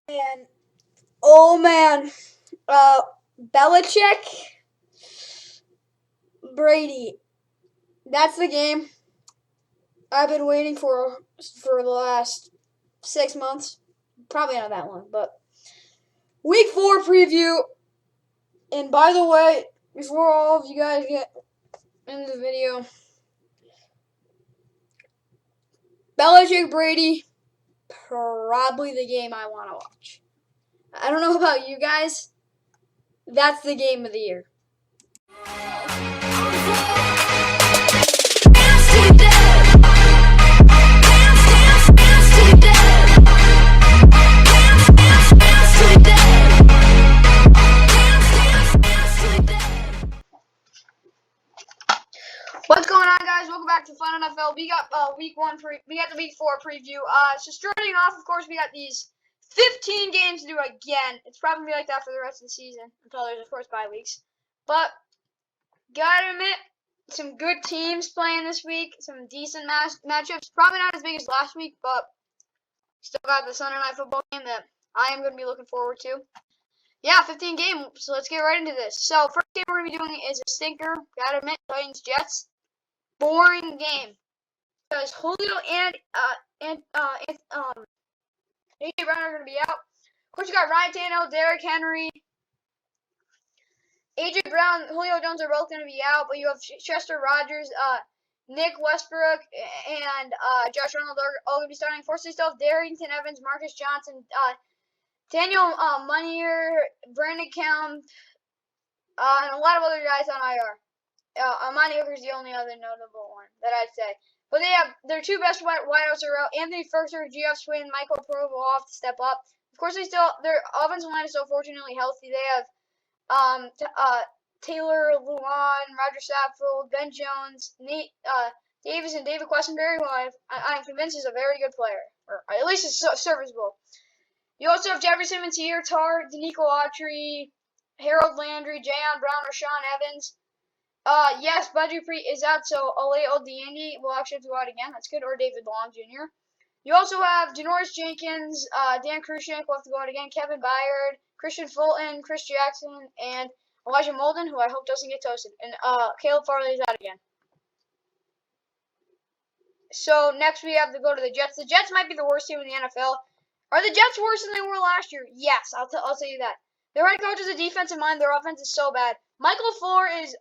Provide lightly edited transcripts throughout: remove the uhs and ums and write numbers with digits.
And oh man, Belichick, Brady. That's the game I've been waiting for the last 6 months. Probably not that long, but Week 4 preview. And by the way, before all of you guys get into the video, Belichick, Brady, probably the game I want to watch. I don't know about you guys. That's the game of the year. What's going on, guys? Welcome back to Fun NFL. We got Week 4 preview. So starting off, of course, we got these 15 games to do again. It's probably gonna be like that for the rest of the season until there's, of course, bye weeks. But gotta admit, some good teams playing this week. Some decent matchups. Probably not as big as last week, but still got the Sunday Night Football game that I am gonna be looking forward to. Yeah, 15 games. So let's get right into this. So first game we're gonna be doing is a stinker. Gotta admit, Titans Jets. Boring game because Julio and AJ Brown are going to be out. Of course, you got Ryan Tannehill, Derrick Henry, AJ Brown, Julio Jones are both going to be out, but you have Chester Rogers, Nick Westbrook, and Josh Reynolds are all going to be starting. Of course, they still have Darrington Evans, Marcus Johnson, Daniel Munier, Brandon Kelm, and a lot of other guys on IR. Amani Hooker's the only other notable one that I'd say. But they have their two best wideouts are out. Anthony Firkser, GF Swin, Michael Provo will have to step up. Of course, their offensive line is still fortunately healthy. They have Taylor Lewan, Roger Saffold, Ben Jones, Nate Davis, and David Questenberry, who I'm convinced is a very good player, or at least is serviceable. You also have Jeffrey Simmons here, Tar, Danico Autry, Harold Landry, Jayon Brown, or Sean Evans. Yes, Bud Dupree is out, so Ole Odiandi will actually have to go out again. That's good. Or David Long Jr. You also have Janoris Jenkins, Dan Krushenk will have to go out again, Kevin Byard, Christian Fulton, Chris Jackson, and Elijah Molden, who I hope doesn't get toasted. And Caleb Farley is out again. So next we have to go to the Jets. The Jets might be the worst team in the NFL. Are the Jets worse than they were last year? Yes, I'll tell you that. Their head coach is a defensive mind. Their offense is so bad. Michael LaFleur is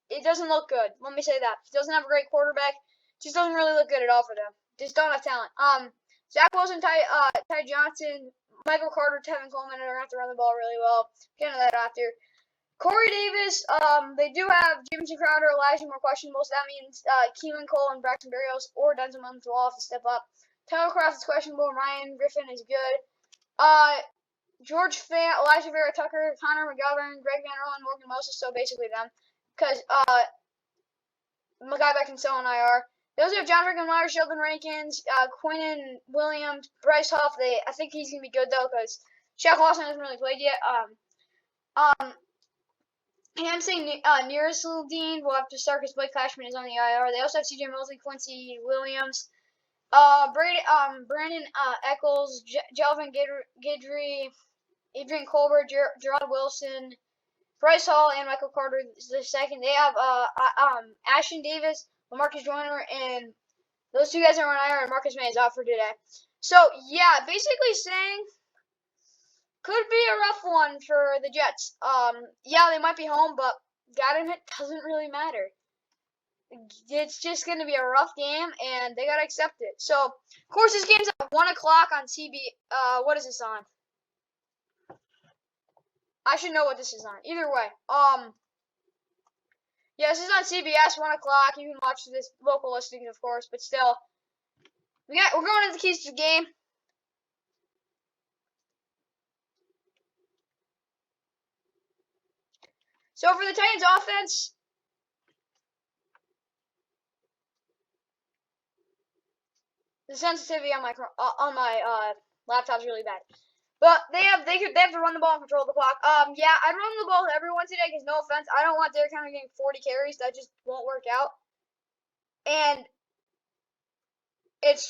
it doesn't look good. Let me say that. He doesn't have a great quarterback. Just doesn't really look good at all for them. Just don't have talent. Zach Wilson, Ty Johnson, Michael Carter, Tevin Coleman are going to have to run the ball really well. Get into that after. Corey Davis, they do have Jameson Crowder, Elijah Moore questionable, so that means Keelan Cole and Braxton Berrios or Denzel Mims will all have to step up. Tyler Croft is questionable. Ryan Griffin is good. George Fant, Elijah Vera Tucker, Connor McGovern, Greg Van Roll, and Morgan Moses, so basically them. Because Mackay Becton still on IR. They also have John Franklin-Myers, Sheldon Rankins, Quinnen Williams, Bryce Huff. I think he's going to be good, though, because Shaq Lawson hasn't really played yet. Hansing Nearasildine will have to start because Blake Cashman is on the IR. They also have CJ Mosley, Quincy Williams, Brandon Eccles, Jelvin Guidry, Adrian Colbert, Gerard Wilson, Bryce Hall, and Michael Carter the second. They have Ashton Davis, LaMarcus Joyner, and those two guys are on IR, and Marcus May is out for today. So, yeah, basically saying could be a rough one for the Jets. Yeah, they might be home, but it doesn't really matter. It's just going to be a rough game, and they got to accept it. So, of course, this game's at 1 o'clock on what is this on? I should know what this is on. Either way. Yeah, this is on CBS, 1 o'clock. You can watch this local listings, of course, but still. We're going into the keys to the game. So, for the Titans offense, the sensitivity on my laptop's really bad. But they have to run the ball and control the clock. Yeah, I'd run the ball everyone today because no offense, I don't want Derrick Henry getting 40 carries. That just won't work out. And it's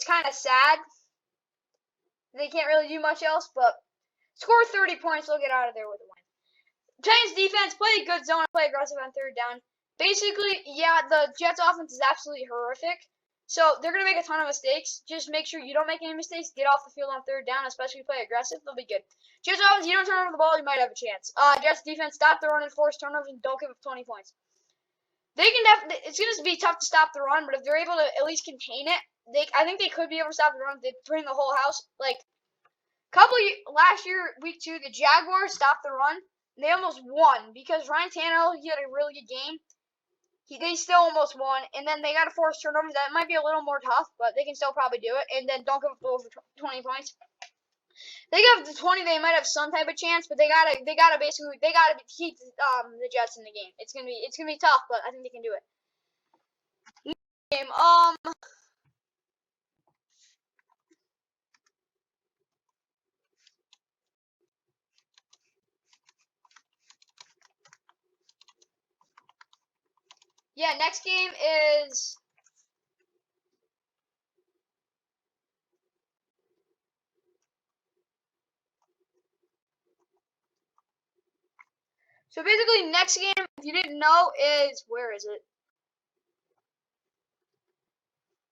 kind of sad They can't really do much else, but score 30 points, they'll get out of there with a win. Titans defense, play a good zone, play aggressive on third down. Basically, yeah, the Jets offense is absolutely horrific. So they're going to make a ton of mistakes. Just make sure you don't make any mistakes. Get off the field on third down, especially play aggressive. They'll be good. Jets offense, you don't turn over the ball, you might have a chance. Jets defense, stop the run and force turnovers and don't give up 20 points. They can it's going to be tough to stop the run, but if they're able to at least contain it, I think they could be able to stop the run if they bring the whole house. Like, last year, week 2, the Jaguars stopped the run. They almost won because Ryan Tannehill, he had a really good game. They still almost won, and then they got to force turnovers. That might be a little more tough, but they can still probably do it. And then don't give up over 20 points. They give up to 20, they might have some type of chance, but they gotta keep the Jets in the game. It's gonna be tough, but I think they can do it. Game, yeah, next game is so basically next game, if you didn't know, is where is it?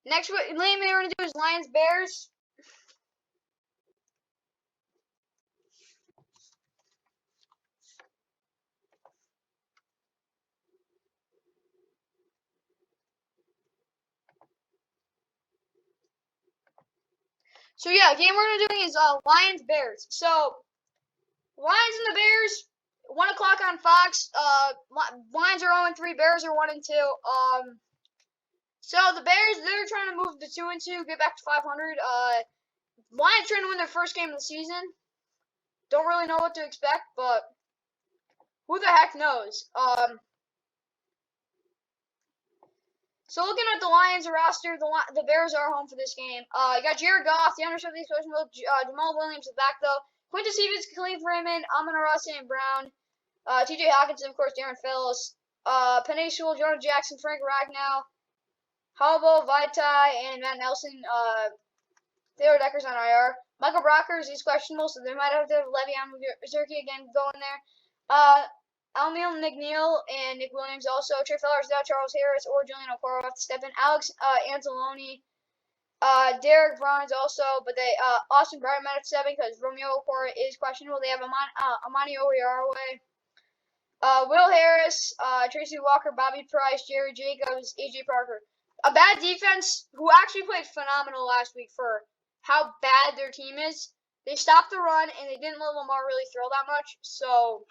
Next game we're gonna do is Lions Bears. So yeah, game we're gonna do is Lions Bears. So Lions and the Bears, 1 o'clock on Fox. Lions are 0-3, Bears are 1-2. So the Bears, they're trying to move to 2-2, get back to 500. Lions trying to win their first game of the season. Don't really know what to expect, but who the heck knows? So looking at the Lions roster, the Bears are home for this game. You got Jared Goff, the underside of these questions. Jamal Williams is back though. Quintus Stevens, Khalif Raymond, Amon-Ra St. Brown, T.J. Hawkinson, of course, Darren Phillips, Penei Sewell, Jonah Jackson, Frank Ragnow, Halbo, Vaitai, and Matt Nelson. Taylor Decker's on IR. Michael Brockers is questionable, so they might have to have Le'Veon Zerke again going there. Almiel McNeil and Nick Williams also. Trey Flowers, Charles Harris, or Julian Okoro have to step in. Alex Anzalone, Derek Barnes also, but they Austin Bryant might have to step in because Romeo Okoro is questionable. They have Amani Oruwariye, Will Harris, Tracy Walker, Bobby Price, Jerry Jacobs, AJ Parker. A bad defense who actually played phenomenal last week for how bad their team is. They stopped the run and they didn't let Lamar really throw that much, so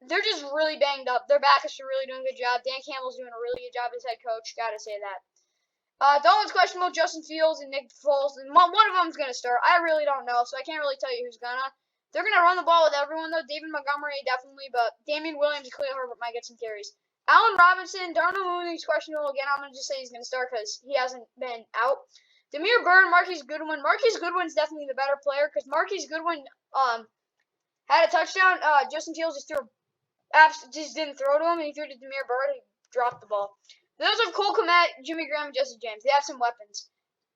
they're just really banged up. Their backups are really doing a good job. Dan Campbell's doing a really good job as head coach. Gotta say that. Dolphins questionable. Justin Fields and Nick Foles. And one of them's gonna start. I really don't know, so I can't really tell you who's gonna. They're gonna run the ball with everyone though. David Montgomery definitely, but Damian Williams and Khalil Herbert might get some carries. Allen Robinson, Darnell Mooney's questionable again. I'm gonna just say he's gonna start because he hasn't been out. Demir Byrd, Marquise Goodwin. Marquise Goodwin's definitely the better player because Marquise Goodwin had a touchdown. Justin Fields just didn't throw to him, and he threw to Demir Byrd and dropped the ball. They also have Cole Kmet, Jimmy Graham, and Jesse James. They have some weapons,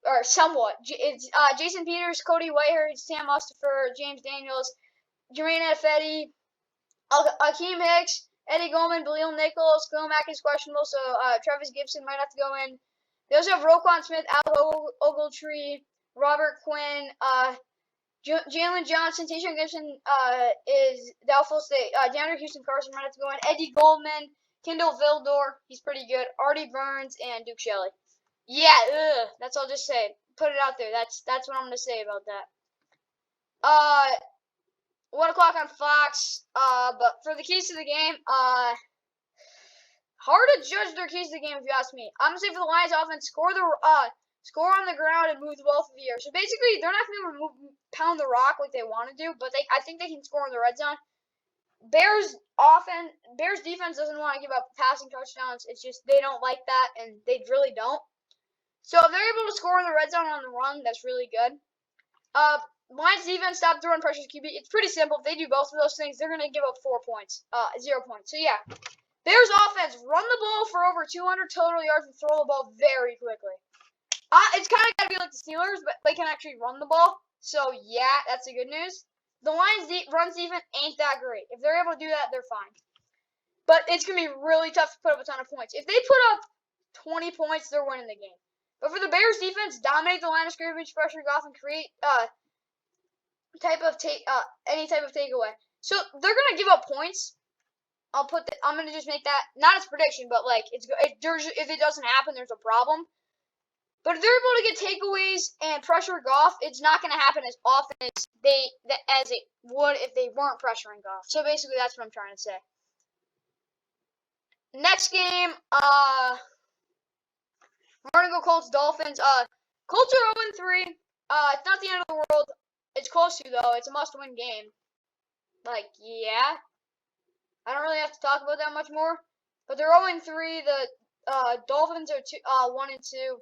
or somewhat. It's Jason Peters, Cody Whitehair, Sam Mustipher, James Daniels, Jermaine Effetti, Akeem Hicks, Eddie Goldman, Baleel Nichols. Khalil Mack is questionable, so Travis Gibson might have to go in. They also have Roquan Smith, Al Ogletree, Robert Quinn, Jalen Johnson, Tayshaun Gibson is doubtful. DeAndre Houston Carson might have to go in. Eddie Goldman, Kendall Vildor, he's pretty good. Artie Burns and Duke Shelley. Yeah, that's all. Just say. Put it out there. That's what I'm gonna say about that. 1 o'clock on Fox. But for the keys to the game, hard to judge their keys to the game if you ask me. I'm gonna say for the Lions offense, score on the ground and move the ball through the air. So basically, they're not gonna pound the rock like they want to do, but I think they can score in the red zone. Bears defense doesn't want to give up passing touchdowns. It's just they don't like that, and they really don't. So if they're able to score in the red zone on the run, that's really good. Lions defense stop the run, pressure QB. It's pretty simple. If they do both of those things, they're gonna give up 4 points, 0 points. So yeah, Bears offense run the ball for over 200 total yards and throw the ball very quickly. It's kind of gotta be like the Steelers, but they can actually run the ball. So, yeah, that's the good news. The Lions' runs defense ain't that great. If they're able to do that, they're fine. But it's going to be really tough to put up a ton of points. If they put up 20 points, they're winning the game. But for the Bears' defense, dominate the line of scrimmage, pressure Goff, and create any type of takeaway. So they're going to give up points. I'm going to just make that, not as prediction, but like, if it doesn't happen, there's a problem. But if they're able to get takeaways and pressure Goff, it's not going to happen as often as it would if they weren't pressuring Goff. So basically, that's what I'm trying to say. Next game, we're going to go Colts Dolphins. Colts are 0-3. It's not the end of the world. It's close to, though. It's a must-win game. Like, yeah. I don't really have to talk about that much more. But they're 0-3. The Dolphins are 1-2.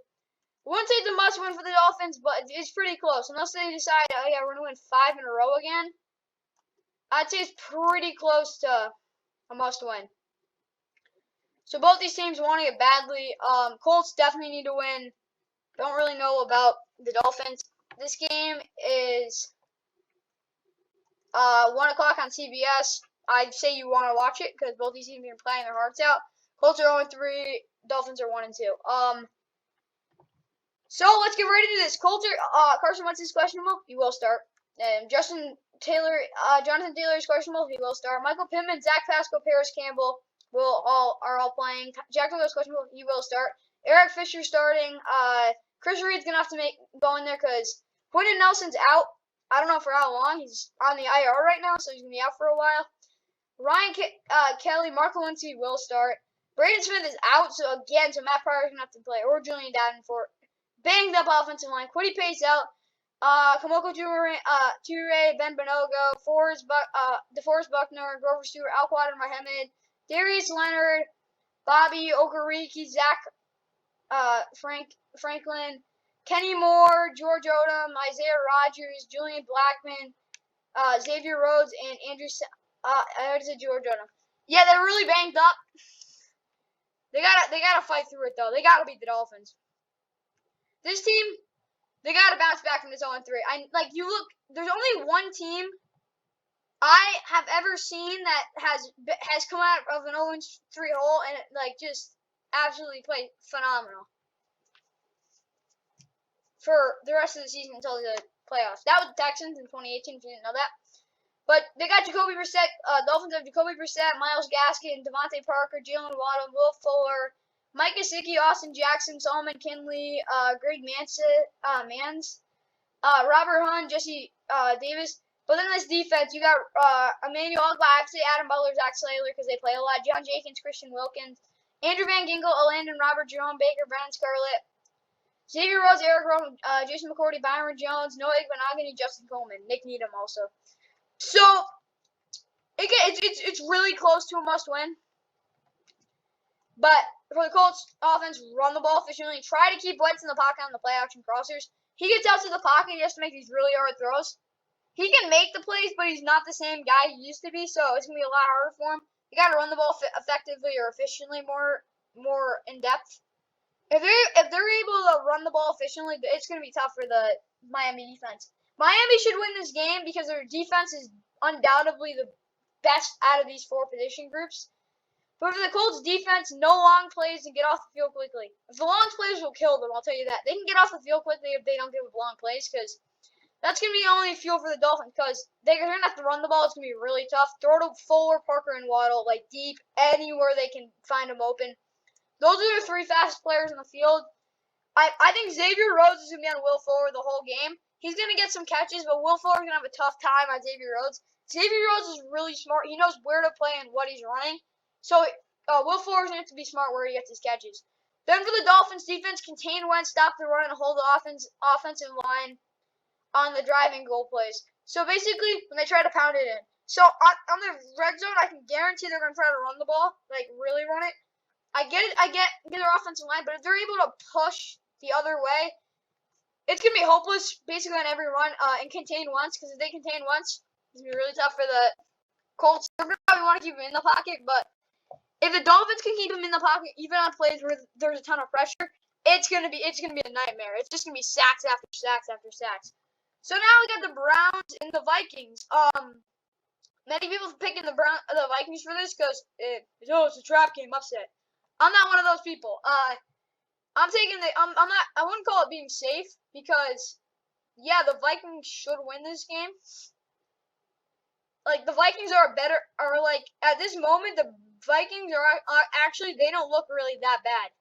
I wouldn't say it's a must-win for the Dolphins, but it's pretty close. Unless they decide, oh yeah, we're going to win 5 in a row again. I'd say it's pretty close to a must-win. So both these teams want it badly. Colts definitely need to win. Don't really know about the Dolphins. This game is 1 o'clock on CBS. I'd say you want to watch it because both these teams are playing their hearts out. Colts are 0-3. Dolphins are 1-2. So let's get right into this. Carson Wentz is questionable. He will start. And Jonathan Taylor is questionable. He will start. Michael Pittman, Zach Pascal, Paris Campbell are all playing. Jack Doyle is questionable. He will start. Eric Fisher starting. Chris Reed's gonna have to go in there because Quentin Nelson's out. I don't know for how long. He's on the IR right now, so he's gonna be out for a while. Ryan Kelly, Marco Lindsey will start. Braden Smith is out, so Matt Pryor's gonna have to play, or Julian Davenport. Banged up offensive line. Quiddy Pace out. Kamoko Toure, Ben Bonogo, DeForest Buckner, Grover Stewart, Alquad Mohamed, Darius Leonard, Bobby Okereke, Zach Franklin, Kenny Moore, George Odom, Isaiah Rodgers, Julian Blackman, Xavier Rhodes, and Andrew. I already said George Odom. Yeah, they're really banged up. They gotta fight through it though. They gotta beat the Dolphins. This team, they got to bounce back from this 0-3. There's only one team I have ever seen that has come out of an 0-3 hole and just absolutely played phenomenal for the rest of the season until the playoffs. That was the Texans in 2018, if you didn't know that. But they got Jacoby Brissett. Dolphins have Jacoby Brissett, Myles Gaskin, Devontae Parker, Jalen Waddle, Will Fuller, Mike Gesicki, Austin Jackson, Solomon Kinley, Greg Mans, Robert Hunt, Jesse Davis. But then this defense, you got Emmanuel Ogba, I'd say Adam Butler, Zach Slater because they play a lot. John Jenkins, Christian Wilkins, Andrew Van Ginkel, Landon Robert, Jerome Baker, Brandon Scarlett, Xavier Rhodes, Eric Rowe, Jason McCourty, Byron Jones, Noah Igbenogany, Justin Coleman, Nick Needham also. So it's really close to a must-win. But for the Colts offense, run the ball efficiently. Try to keep Wentz in the pocket on the play-action crossers. He gets out to the pocket. He has to make these really hard throws. He can make the plays, but he's not the same guy he used to be, so it's going to be a lot harder for him. You got to run the ball effectively or efficiently more in depth. If they're able to run the ball efficiently, it's going to be tough for the Miami defense. Miami should win this game because their defense is undoubtedly the best out of these 4 position groups. But for the Colts defense, no long plays and get off the field quickly. If the long plays will kill them, I'll tell you that. They can get off the field quickly if they don't give up long plays because that's going to be the only fuel for the Dolphins because they're going to have to run the ball. It's going to be really tough. Throw to Fuller, Parker, and Waddle, deep, anywhere they can find them open. Those are the 3 fastest players on the field. I think Xavier Rhodes is going to be on Will Fuller the whole game. He's going to get some catches, but Will Fuller's going to have a tough time on Xavier Rhodes. Xavier Rhodes is really smart. He knows where to play and what he's running. So Will Fuller's going to have to be smart where he gets his catches. Then for the Dolphins defense, contain Wentz, stop the run, and hold the offensive line on the driving goal plays. So basically, when they try to pound it in. So on the red zone, I can guarantee they're going to try to run the ball, really run it. I get their offensive line, but if they're able to push the other way, it's going to be hopeless basically on every run and contain Wentz because if they contain Wentz, it's going to be really tough for the Colts. They're going to probably want to keep him in the pocket, but if the Dolphins can keep him in the pocket, even on plays where there's a ton of pressure, it's gonna be a nightmare. It's just gonna be sacks after sacks after sacks. So now we got the Browns and the Vikings. Many people picking the Vikings for this because it's a trap game, upset. I'm not one of those people. I'm taking I'm not. I wouldn't call it being safe because yeah, the Vikings should win this game. Like the Vikings are like at this moment the Vikings are actually they don't look really that bad.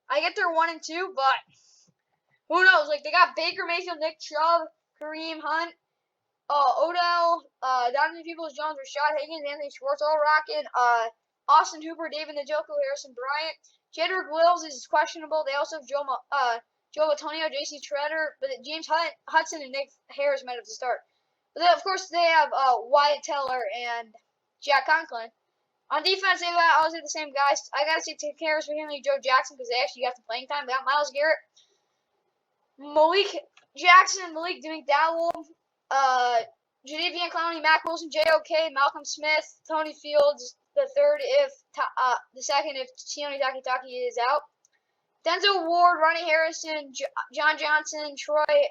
I get they're 1-2, but who knows? Like they got Baker Mayfield, Nick Chubb, Kareem Hunt, Odell, Donovan Peoples-Jones, Rashad Higgins, Anthony Schwartz, all rocking. Austin Hooper, David Njoku, Harrison Bryant. Jedrick Wills is questionable. They also have Joe Antonio, J.C. Treader, but James Hudson and Nick Harris might have to start. But then, of course, they have Wyatt Teller and Jack Conklin. On defense, they got obviously the same guys. I gotta say, take Harris for Henry, Joe Jackson, because they actually got the playing time. They got Myles Garrett, Malik Jackson, Malik McDowell, Jadeveon Clowney, Mac Wilson, J.O.K., Malcolm Smith, Tony Fields, the second if Sione Takitaki is out. Denzel Ward, Ronnie Harrison, John Johnson, Troy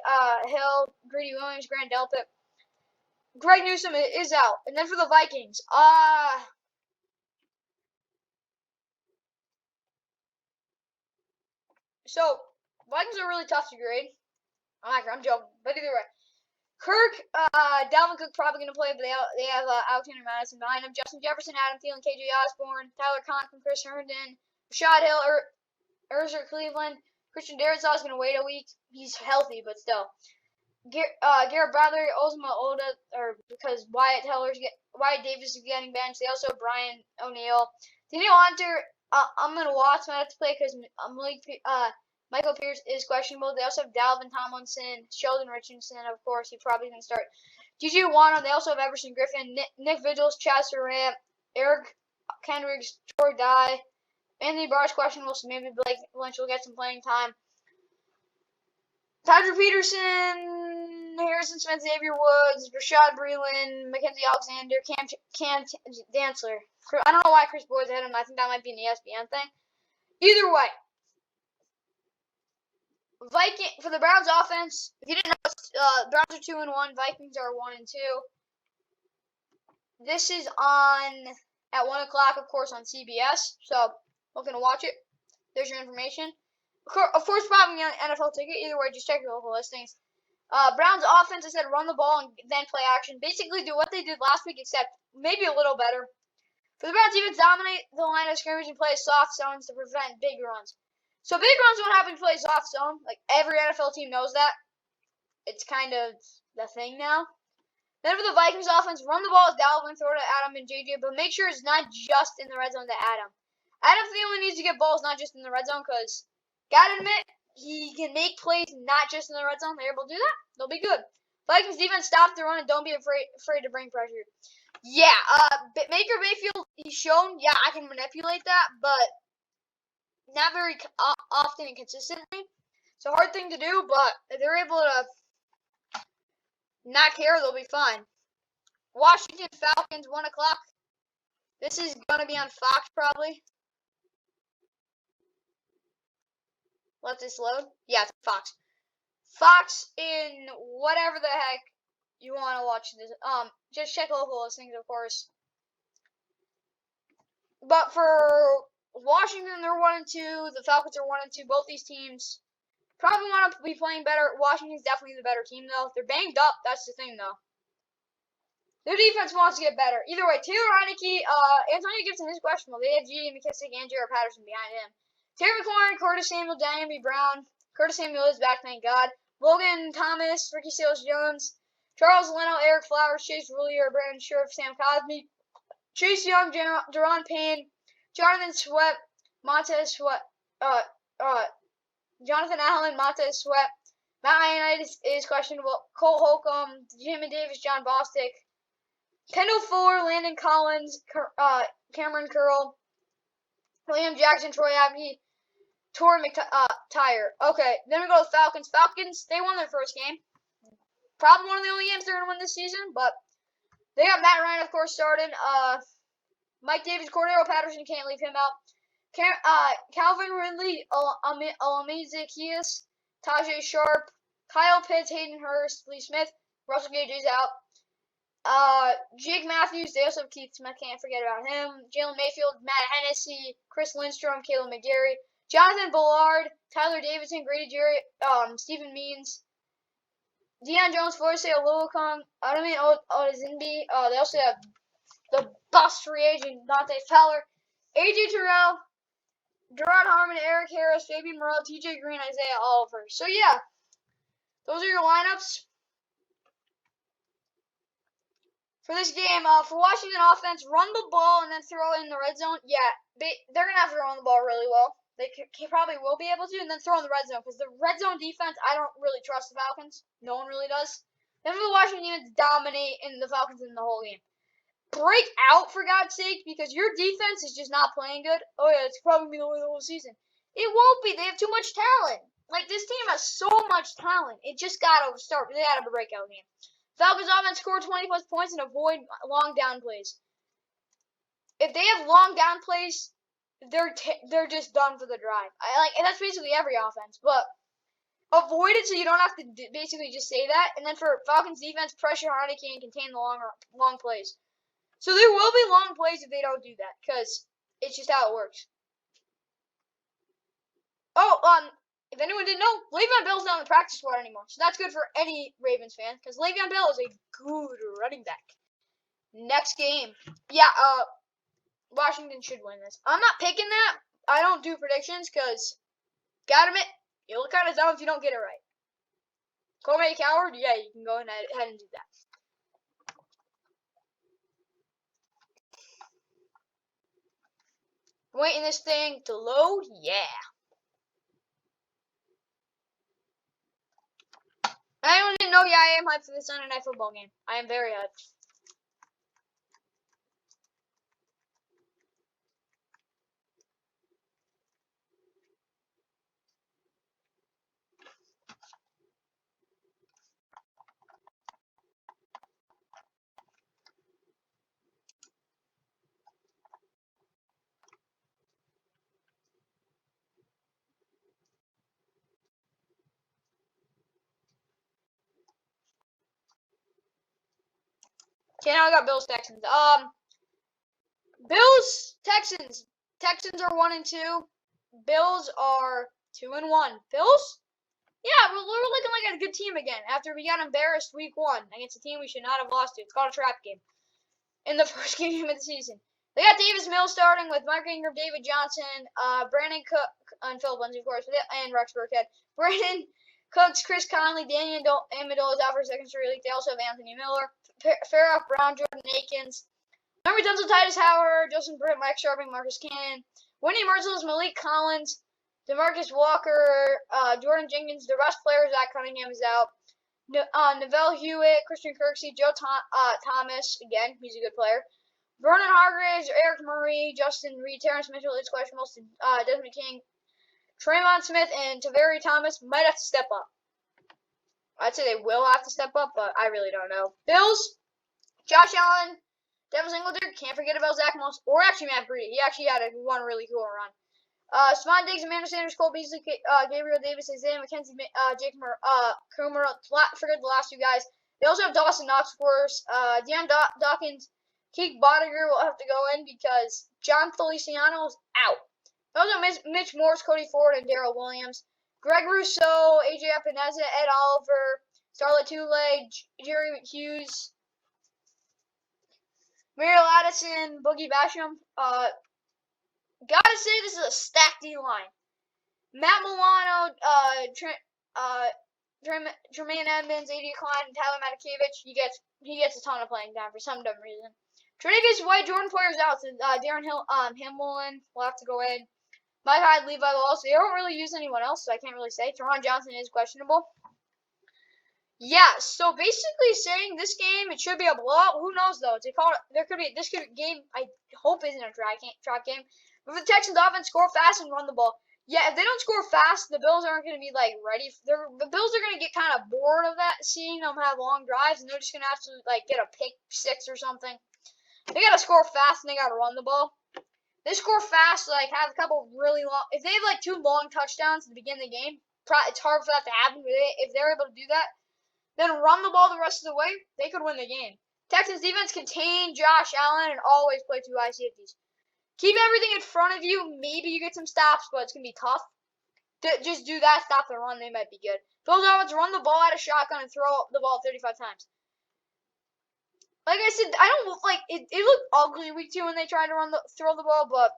Hill, Greedy Williams, Grant Delpit. Greg Newsome is out. And then for the Vikings, so Vikings are really tough to grade. I'm joking, but either way. Kirk, Dalvin Cook probably going to play, but they have Alexander Madison behind him. Justin Jefferson, Adam Thielen, KJ Osborne, Tyler Conklin, Chris Herndon, Rashad Hill, Urza Cleveland. Christian Darrisaw is going to wait a week. He's healthy, but still. Garrett Bradley, Ozma Oda, or because Wyatt Davis is getting benched. They also have Brian O'Neill. Daniel Hunter, Amon Watts might have to play because Michael Pierce is questionable. They also have Dalvin Tomlinson, Sheldon Richardson, of course. He probably going to start. Juju Wano. They also have Everson Griffin, Nick Vigils, Chaz Surratt, Eric Kendricks, Troy Dye. Anthony Barr's questionable, so maybe Blake Lynch will get some playing time. Tyler Peterson, Harrison Smith, Xavier Woods, Rashad Breeland, Mackenzie Alexander, Cam Dantzler. I don't know why Chris Boyd's ahead of him. I think that might be an ESPN thing. Either way. For the Browns offense, if you didn't know, Browns are 2-1, Vikings are 1-2. This is on at 1 o'clock, of course, on CBS. So we're gonna watch it. There's your information. Of course, probably on NFL ticket. Either way, just check your local listings. Browns offense, I said, run the ball and then play action. Basically, do what they did last week, except maybe a little better. For the Browns, even dominate the line of scrimmage and play soft zones to prevent big runs. So big runs won't happen to play soft zone. Like every NFL team knows that. It's kind of the thing now. Then for the Vikings offense, run the ball with Dalvin, throw it to Adam and JJ, but make sure it's not just in the red zone to Adam. Adam Thielen needs to get balls not just in the red zone because, gotta admit, he can make plays not just in the red zone. They're able to do that. They'll be good. Vikings defense, stop the run and don't be afraid to bring pressure. Yeah, Baker Mayfield, he's shown, yeah, I can manipulate that, but not very often and consistently. It's a hard thing to do, but if they're able to not care, they'll be fine. Washington Falcons, 1 o'clock. This is going to be on Fox, probably. Let this load. Yeah, it's Fox. Fox in whatever the heck you want to watch this. Just check local listings, of course. But for Washington, they're 1-2. The Falcons are 1-2. Both these teams probably want to be playing better. Washington's definitely the better team, though. They're banged up. That's the thing, though. Their defense wants to get better. Either way, Taylor Heineke, Antonio Gibson is questionable. They have G.D. McKissick and Jared Patterson behind him. Terry McLaurin, Curtis Samuel, Diami Brown. Curtis Samuel is back, thank God. Logan Thomas, Ricky Seals-Jones, Charles Leno, Eric Flowers, Chase Rulier, Brandon Scherf, Sam Cosby, Chase Young, Deron Payne, Jonathan Sweat, Montez Sweat, Jonathan Allen, Montez Sweat, Matt Ioannidis is questionable, Cole Holcomb, Jimmy Davis, John Bostic, Kendall Fuller, Landon Collins, Cameron Curl, William Jackson, Troy Abney, Torrey McTire. Okay, then we go to Falcons. Falcons, they won their first game. Probably one of the only games they're going to win this season, but they got Matt Ryan, of course, starting. Mike Davis, Cordero Patterson, can't leave him out. Calvin Ridley, Alamiz Zaccheaus, Tajay Sharp, Kyle Pitts, Hayden Hurst, Lee Smith, Russell Gage is out. Jake Matthews, they also have Keith Smith, can't forget about him. Jalen Mayfield, Matt Hennessy, Chris Lindstrom, Caleb McGarry, Jonathan Bullard, Tyler Davidson, Grady Jerry, Stephen Means, Deion Jones, Forsyth Oluokun, Adami Odezimbi. They also have the bust free agent, Dante Fowler, AJ Terrell, Gerard Harmon, Eric Harris, Fabian Morrell, TJ Green, Isaiah Oliver. So, yeah, those are your lineups for this game. For Washington offense, run the ball and then throw it in the red zone. Yeah, they're going to have to run the ball really well. They probably will be able to, and then throw in the red zone. Because the red zone defense, I don't really trust the Falcons. No one really does. Then for the Washington defense, dominate in the Falcons in the whole game. Break out, for God's sake, because your defense is just not playing good. Oh, yeah, it's probably the way the whole season. It won't be. They have too much talent. Like, this team has so much talent. It just got to start. They got to have a breakout game. Falcons offense score 20-plus points and avoid long down plays. If they have long down plays, they're just done for the drive. And that's basically every offense. But avoid it so you don't have to basically just say that. And then for Falcons defense, pressure Heineke and contain the long plays. So there will be long plays if they don't do that, because it's just how it works. Oh, if anyone didn't know, Le'Veon Bell's not on the practice squad anymore. So that's good for any Ravens fan, because Le'Veon Bell is a good running back. Next game. Yeah, Washington should win this. I'm not picking that. I don't do predictions, because, gotta admit, you look kind of dumb if you don't get it right. Call me a coward? Yeah, you can go ahead and do that. Waiting this thing to load? Yeah. I didn't know, yeah, I am hyped for the Sunday Night Football game. I am very hyped. Okay, now I got Bills Texans. Bills Texans. Texans are 1-2. Bills are 2-1. Bills? Yeah, we're looking like a good team again after we got embarrassed week 1 against a team we should not have lost to. It's called a trap game in the first game of the season. They got Davis Mills starting with Mark Ingram, David Johnson, Brandon Cook, and Philip Lindsay, of course, and Rex Burkhead. Brandon Cooks, Chris Conley, Daniel Amendola is out for second straight week. They also have Anthony Miller, Farrah Brown, Jordan Akins, Remember Denzel Titus Howard, Justin Britt, Mike Sharping, Marcus Cannon, Whitney Merciless, Malik Collins, DeMarcus Walker, Jordan Jenkins. The rest players, Zach Cunningham is out. Neville Hewitt, Christian Kirksey, Joe Thomas, again, he's a good player. Vernon Hargreaves, Eric Murray, Justin Reed, Terrence Mitchell is questionable. Desmond King, Tremont Smith, and Taveri Thomas might have to step up. I'd say they will have to step up, but I really don't know. Bills, Josh Allen, Devin Singletary, can't forget about Zach Moss, or actually Matt Breida. He actually had one really cool run. Stephon Diggs, Amanda Sanders, Cole Beasley, Gabriel Davis, Isaiah McKenzie, Jake Coomer, forget the last two guys. They also have Dawson Knox, of course. Deion Dawkins, Keith Bottiger will have to go in because John Feliciano is out. They also have Mitch Morse, Cody Ford, and Darrell Williams. Greg Rousseau, AJ Epineza, Ed Oliver, Starlet Tule, Jerry McHughes, Muriel Addison, Boogie Basham. Gotta say, this is a stacked D-line. Matt Milano, Jermaine Edmonds, A.D. Klein, and Tyler Matakevich. He gets a ton of playing time for some dumb reason. Tre'Davious White, Jordan Poyer's out, so Darren Hamlin will have to go in. Mike Hyde, Levi Wallace. They don't really use anyone else, so I can't really say. Teron Johnson is questionable. Yeah, so basically saying this game, it should be a blowout. Who knows, though? This game, I hope isn't a track game. But if the Texans offense score fast and run the ball, yeah, if they don't score fast, the Bills aren't going to be, ready. The Bills are going to get kind of bored of that, seeing them have long drives, and they're just going to have to, get a pick six or something. They got to score fast, and they got to run the ball. They score fast, have a couple really long – if they have, 2 long touchdowns to begin the game, it's hard for that to happen. But if they're able to do that, then run the ball the rest of the way, they could win the game. Texans defense contain Josh Allen and always play 2 high safeties. Keep everything in front of you. Maybe you get some stops, but it's going to be tough. Just do that, stop the run. They might be good. Bills offense, run the ball out of shotgun and throw the ball 35 times. Like I said, I don't like it. It looked ugly week 2 when they tried to throw the ball, but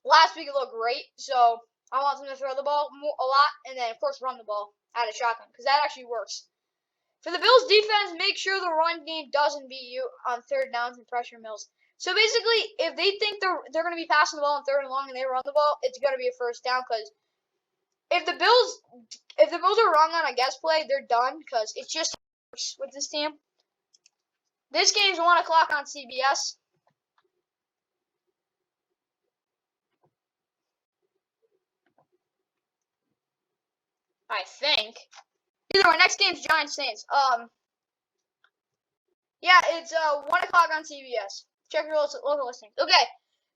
last week it looked great. So I want them to throw the ball a lot, and then of course run the ball out of shotgun because that actually works. For the Bills defense, make sure the run game doesn't beat you on 3rd downs and pressure Mills. So basically, if they think they're going to be passing the ball on 3rd and long and they run the ball, it's going to be a 1st down because if the Bills are wrong on a guess play, they're done because it's just with this team. This game's 1 o'clock on CBS. I think. Either way, next game's Giants Saints. Yeah, it's 1 o'clock on CBS. Check your local listings. Okay,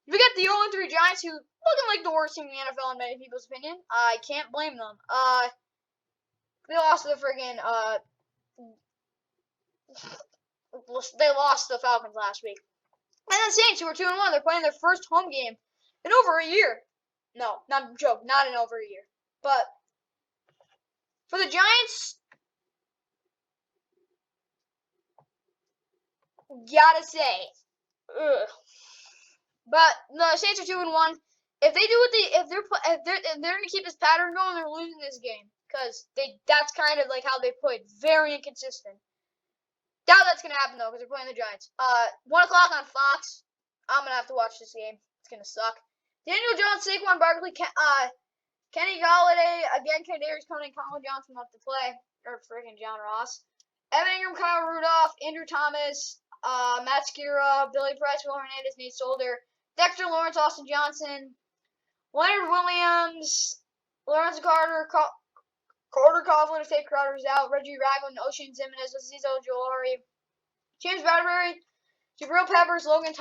we got the 0-3 Giants, who looking like the worst team in the NFL in many people's opinion. I can't blame them. They lost to the friggin' they lost to the Falcons last week. And the Saints, who are 2-1, they're playing their first home game in over a year. No, not a joke, not in over a year. But for the Giants, gotta say, ugh. But the Saints are 2-1. If they do if they're gonna keep this pattern going, they're losing this game because that's kind of like how they played, very inconsistent. Doubt that's gonna happen though because they're playing the Giants. 1 o'clock on Fox. I'm gonna have to watch this game. It's gonna suck. Daniel Jones, Saquon Barkley, Kenny Galladay, again, Kadarius Toney, Colin Johnson up to play, or freaking John Ross. Evan Ingram, Kyle Rudolph, Andrew Thomas, Matt Skira, Billy Price, Will Hernandez, Nate Solder, Dexter Lawrence, Austin Johnson, Leonard Williams, Lawrence Carter, Carter Coughlin, if Tate Crowder's out, Reggie Ragland, Ocean Zimenez, Azizo Jolari, James Bradbury, Jabril Peppers, Logan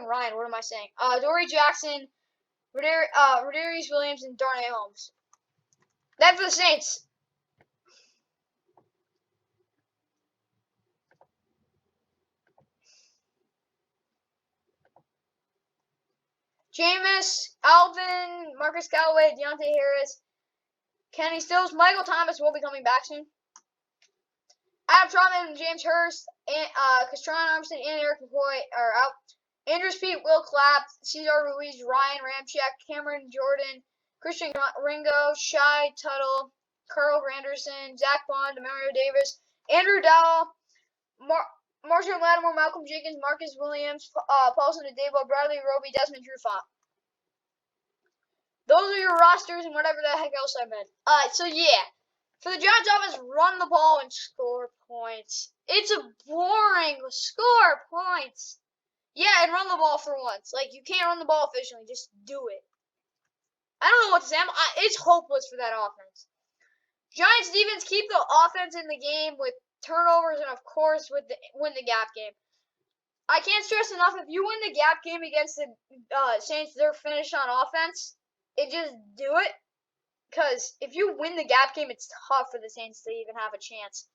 Ryan, what am I saying? Dory Jackson, Rodarius Williams, and Darnay Holmes. Then for the Saints. Jameis, Alvin, Marcus Callaway, Deontay Harris, Kenny Stills, Michael Thomas will be coming back soon. Adam Trautman, James Hurst, Castron Armstead, and Eric McCoy are out. Andrew Speed, Will Clapp, Cesar Ruiz, Ryan Ramczyk, Cameron Jordan, Christian Ringo, Shai Tuttle, Carl Granderson, Zach Bond, Mario Davis, Andrew Dowell, Marshall Lattimore, Malcolm Jenkins, Marcus Williams, Paulson Adebo, Bradley Roby, Desmond Trufant. Those are your rosters and whatever the heck else I meant. So yeah. For the Giants offense, run the ball and score points. It's a boring score points. Yeah, and run the ball for once. Like, you can't run the ball efficiently. Just do it. I don't know what to say. It's hopeless for that offense. Giants defense, keep the offense in the game with turnovers and, of course, win the gap game. I can't stress enough, if you win the gap game against the Saints, they're finished on offense. Just do it. Because if you win the gap game, it's tough for the Saints to even have a chance.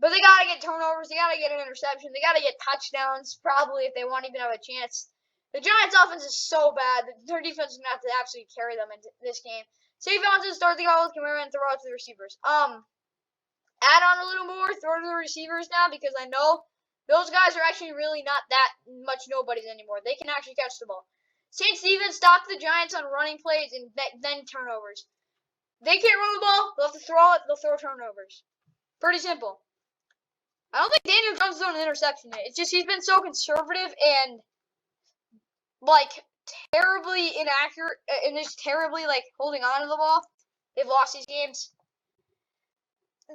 But they got to get turnovers. They got to get an interception. They got to get touchdowns, probably, if they want to even have a chance. The Giants' offense is so bad that their defense is going to have to absolutely carry them into this game. Save Johnson, start the ball with Kamara, and throw out to the receivers. Add on a little more, throw to the receivers now, because I know those guys are actually really not that much nobodies anymore. They can actually catch the ball. Saints defense stop the Giants on running plays and then turnovers. They can't run the ball. They'll have to throw it. They'll throw turnovers. Pretty simple. I don't think Daniel Jones has thrown an interception yet. It's just he's been so conservative and, like, terribly inaccurate and just terribly, like, holding on to the ball. They've lost these games.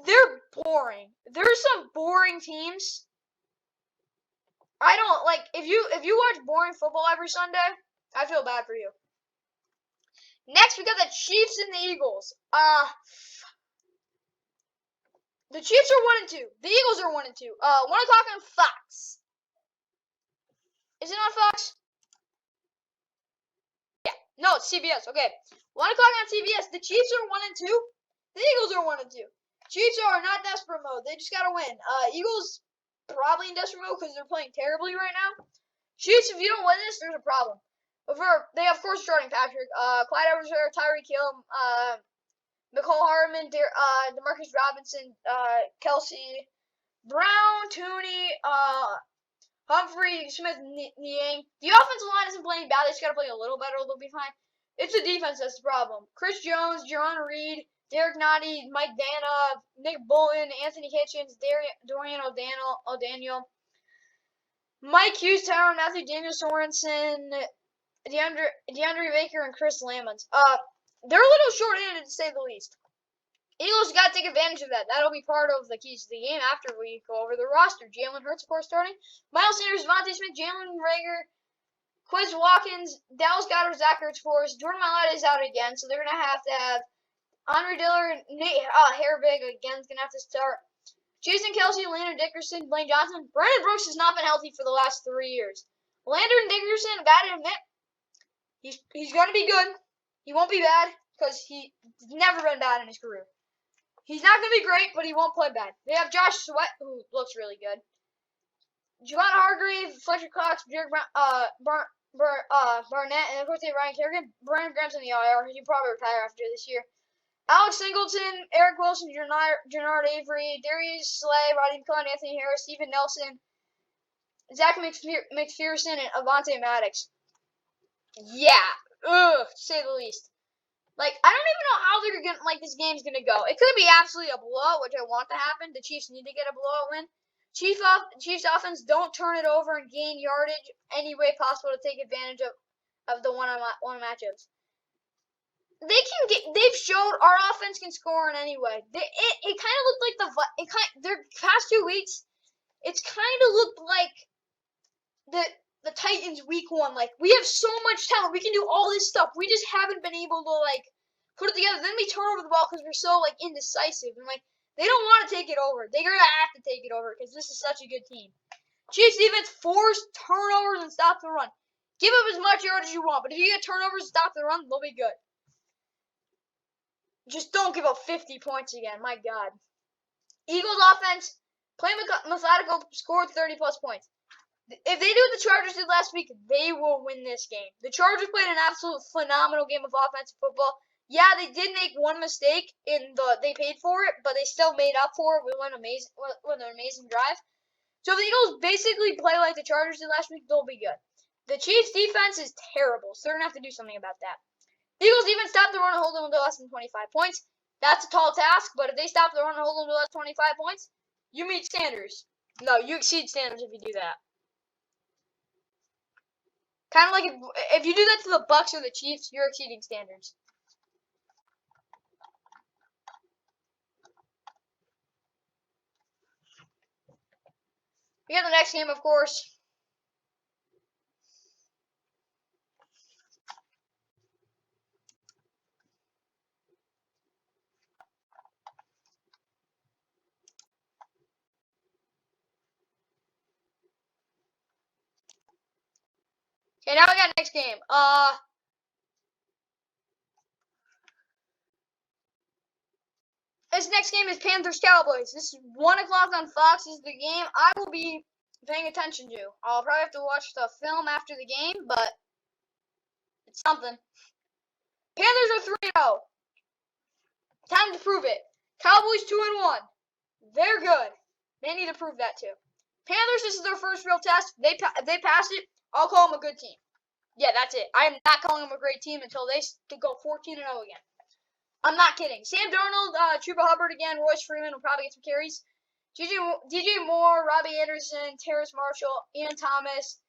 They're boring. There's some boring teams. I don't, like, if you watch boring football every Sunday, I feel bad for you. Next, we got the Chiefs and the Eagles. The Chiefs are 1-2. The Eagles are 1-2. 1 o'clock on Fox. Is it on Fox? Yeah. No, it's CBS. Okay. 1 o'clock on CBS. The Chiefs are 1-2. The Eagles are 1-2. Chiefs are not desperate mode. They just gotta win. Eagles probably in desperate mode because they're playing terribly right now. Chiefs, if you don't win this, there's a problem. They of course starting Patrick, Clyde Edwards-Helaire, Tyreek Hill, Mecole Hardman, Demarcus Robinson, Kelsey, Brown, Tooney, Humphrey, Smith, Niang. The offensive line isn't playing bad. They just got to play a little better. They'll be fine. It's the defense that's the problem. Chris Jones, Jerron Reed, Derek Nottie, Mike Dana, Nick Bolton, Anthony Hitchens, Dorian O'Daniel, Mike Hughes, Tyron Matthew, Daniel Sorensen, DeAndre Baker, and Chris Lamons. They're a little short-handed to say the least. Eagles got to take advantage of that. That'll be part of the keys to the game after we go over the roster. Jalen Hurts, of course, starting. Miles Sanders, Devontae Smith, Jalen Reagor, Quiz Watkins, Dallas Goedert, Zach Ertz for us. Jordan Mailata is out again, so they're going to have Andre Dillard, Nate Hairvig again is going to have to start. Jason Kelsey, Landon Dickerson, Blaine Johnson. Brandon Brooks has not been healthy for the last 3 years. Landon Dickerson, I gotta admit, he's going to be good. He won't be bad because he's never been bad in his career. He's not going to be great, but he won't play bad. They have Josh Sweat, who looks really good. Javon Hargrave, Fletcher Cox, Derek Barnett, and of course they have Ryan Kerrigan. Brandon Graham's in the IR. He'll probably retire after this year. Alex Singleton, Eric Wilson, Jernard Avery, Darius Slay, Rodney McClellan, Anthony Harris, Steven Nelson, Zach McPherson, and Avante Maddox. Yeah, to say the least. Like, I don't even know how they're gonna this game's gonna go. It could be absolutely a blowout, which I want to happen. The Chiefs need to get a blowout win. Chiefs offense don't turn it over and gain yardage any way possible to take advantage of the one-on-one matchups. They've showed our offense can score in any way. It kind of looked like their past 2 weeks. It's kind of looked like the Titans week 1. Like, we have so much talent. We can do all this stuff. We just haven't been able to, put it together. Then we turn over the ball because we're so, indecisive. And, they don't want to take it over. They're going to have to take it over because this is such a good team. Chiefs defense force turnovers and stop the run. Give up as much yardage as you want. But if you get turnovers and stop the run, they'll be good. Just don't give up 50 points again. My God. Eagles offense, play methodical, scored 30-plus points. If they do what the Chargers did last week, they will win this game. The Chargers played an absolute phenomenal game of offensive football. Yeah, they did make one mistake they paid for it, but they still made up for it with an amazing drive. So if the Eagles basically play like the Chargers did last week, they'll be good. The Chiefs defense is terrible, so they're gonna have to do something about that. Eagles even stop the run and hold them to less than 25 points. That's a tall task, but if they stop the run and hold them to less than 25 points, you meet standards. No, you exceed standards if you do that. Kind of like if you do that to the Bucs or the Chiefs, you're exceeding standards. We got the next game, of course. Okay, now we got the next game. This next game is Panthers Cowboys. This is 1 o'clock on Fox. This is the game I will be paying attention to. I'll probably have to watch the film after the game, but it's something. Panthers are 3-0. Time to prove it. Cowboys 2-1. They're good. They need to prove that too. Panthers, this is their first real test. If they pass it, I'll call them a good team. Yeah, that's it. I am not calling them a great team until they go 14-0 again. I'm not kidding. Sam Darnold, Chuba Hubbard again, Royce Freeman will probably get some carries. DJ Moore, Robbie Anderson, Terrace Marshall, Ian Thomas,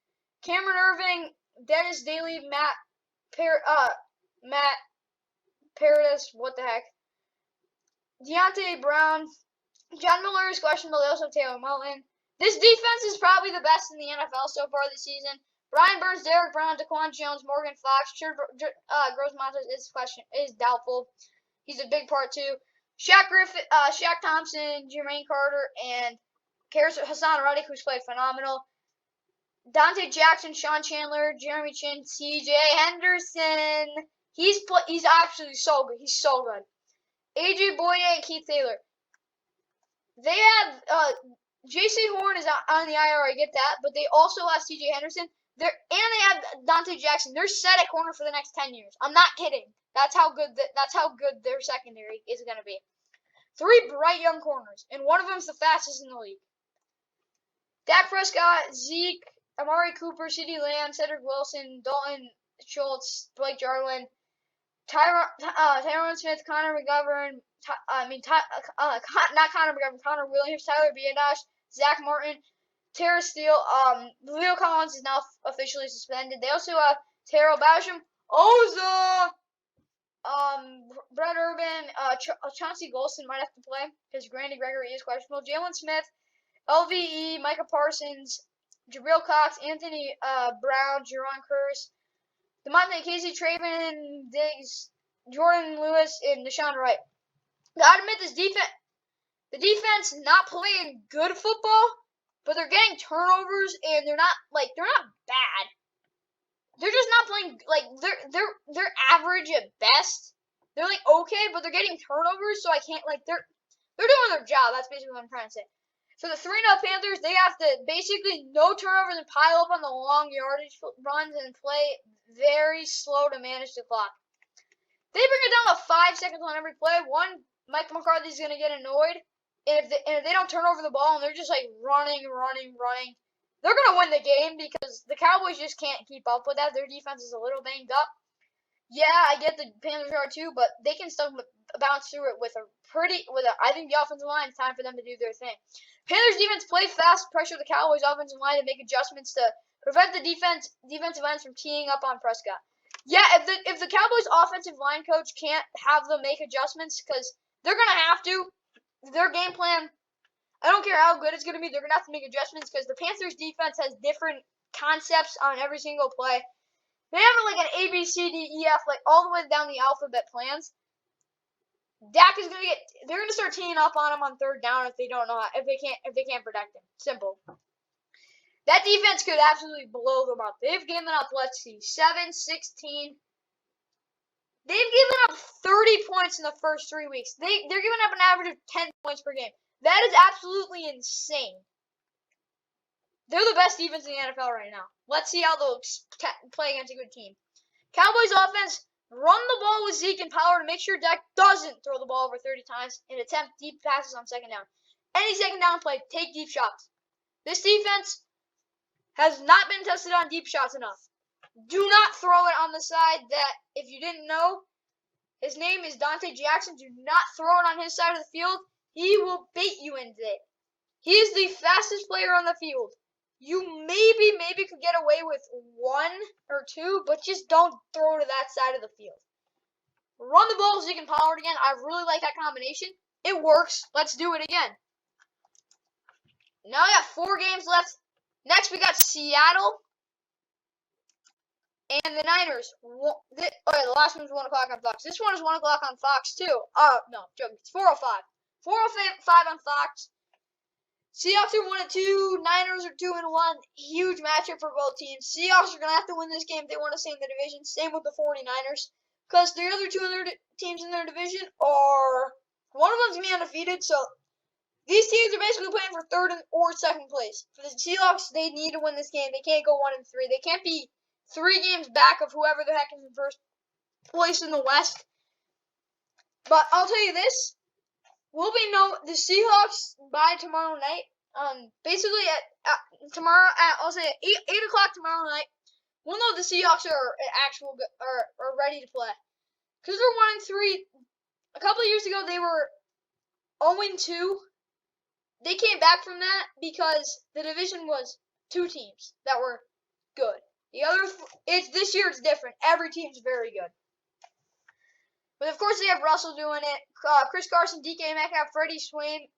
Cameron Irving, Dennis Daly, Matt Paradis, what the heck? Deontay Brown, John Miller is questionable. They also have Taylor Moton. This defense is probably the best in the NFL so far this season. Brian Burns, Derek Brown, Daquan Jones, Morgan Fox, Gross Montes is doubtful. He's a big part too. Shaq Thompson, Jermaine Carter, and Hassan Reddick, who's played phenomenal. Dante Jackson, Sean Chandler, Jeremy Chin, C.J. Henderson. He's actually so good. He's so good. AJ Boye and Keith Taylor. They have J.C. Horn is on the IR. I get that, but they also have C.J. Henderson. They have Dante Jackson. They're set at corner for the next 10 years. I'm not kidding. That's how good their secondary is going to be. 3 bright young corners, and one of them's the fastest in the league. Dak Prescott, Zeke, Amari Cooper, CeeDee Lamb, Cedric Wilson, Dalton Schultz, Blake Jarwin, Tyron Smith, Connor McGovern, not Connor McGovern, Connor Williams, Tyler Biadasz, Zach Martin, Terrace Steele. Leo Collins is now officially suspended. They also have Terrell Basham, Oza, Brett Urban, Chauncey Golston might have to play because Randy Gregory is questionable. Jalen Smith, LVE, Micah Parsons, Jabril Cox, Anthony Brown, Jerron Curse, DeMonte Casey, Traven Diggs, Jordan Lewis, and Deshaun Wright. Gotta admit, the defense not playing good football, but they're getting turnovers, and they're not bad. They're just not playing they're average at best. They're okay, but they're getting turnovers, so I can't they're doing their job. That's basically what I'm trying to say. So the 3-0 Panthers, they have to basically no turnovers and pile up on the long yardage runs and play very slow to manage the clock. They bring it down to 5 seconds on every play. One, Mike McCarthy's going to get annoyed. And if they don't turn over the ball and they're just running, they're going to win the game because the Cowboys just can't keep up with that. Their defense is a little banged up. Yeah, I get the Panthers are too, but they can still bounce through it with I think the offensive line, it's time for them to do their thing. Panthers defense play fast, pressure the Cowboys offensive line to make adjustments to prevent the defensive ends from teeing up on Prescott. Yeah, if the Cowboys offensive line coach can't have them make adjustments, because they're gonna have to, their game plan, I don't care how good it's gonna be, they're gonna have to make adjustments because the Panthers defense has different concepts on every single play. They have an A, B, C, D, E, F, all the way down the alphabet plans. Dak is they're gonna start teeing up on him on 3rd down if they can't protect him. Simple. That defense could absolutely blow them up. They've given up, 7, 16. They've given up 30 points in the first 3 weeks. They're giving up an average of 10 points per game. That is absolutely insane. They're the best defense in the NFL right now. Let's see how they'll play against a good team. Cowboys offense, run the ball with Zeke and Power to make sure Dak doesn't throw the ball over 30 times and attempt deep passes on 2nd down. Any 2nd down play, take deep shots. This defense has not been tested on deep shots enough. Do not throw it on the side that, if you didn't know, his name is Dante Jackson. Do not throw it on his side of the field. He will bait you into it. He is the fastest player on the field. You maybe could get away with 1 or 2, but just don't throw to that side of the field. Run the ball so you can power it again. I really like that combination. It works. Let's do it again. Now we got 4 games left. Next we got Seattle and the Niners. The last one's 1 o'clock on Fox. This one is 1 o'clock on Fox too. No, joking. It's 4:05. 4:05 on Fox. Seahawks are 1-2. Niners are 2-1. Huge matchup for both teams. Seahawks are gonna have to win this game if they want to stay in the division. Same with the 49ers, because the other 2 teams in their division are, one of them's gonna be undefeated. So these teams are basically playing for 3rd or 2nd place. For the Seahawks, they need to win this game. They can't go 1-3. They can't be 3 games back of whoever the heck is in first place in the West. But I'll tell you this. We'll know the Seahawks by tomorrow night. Basically at tomorrow at, I'll say at 8 o'clock tomorrow night, we'll know the Seahawks are ready to play. Because they're 1-3. A couple of years ago they were 0-2. They came back from that because the division was 2 teams that were good. The other, this year it's different. Every team's very good. But of course they have Russell doing it. Chris Carson, DK Metcalf, Freddie Swain.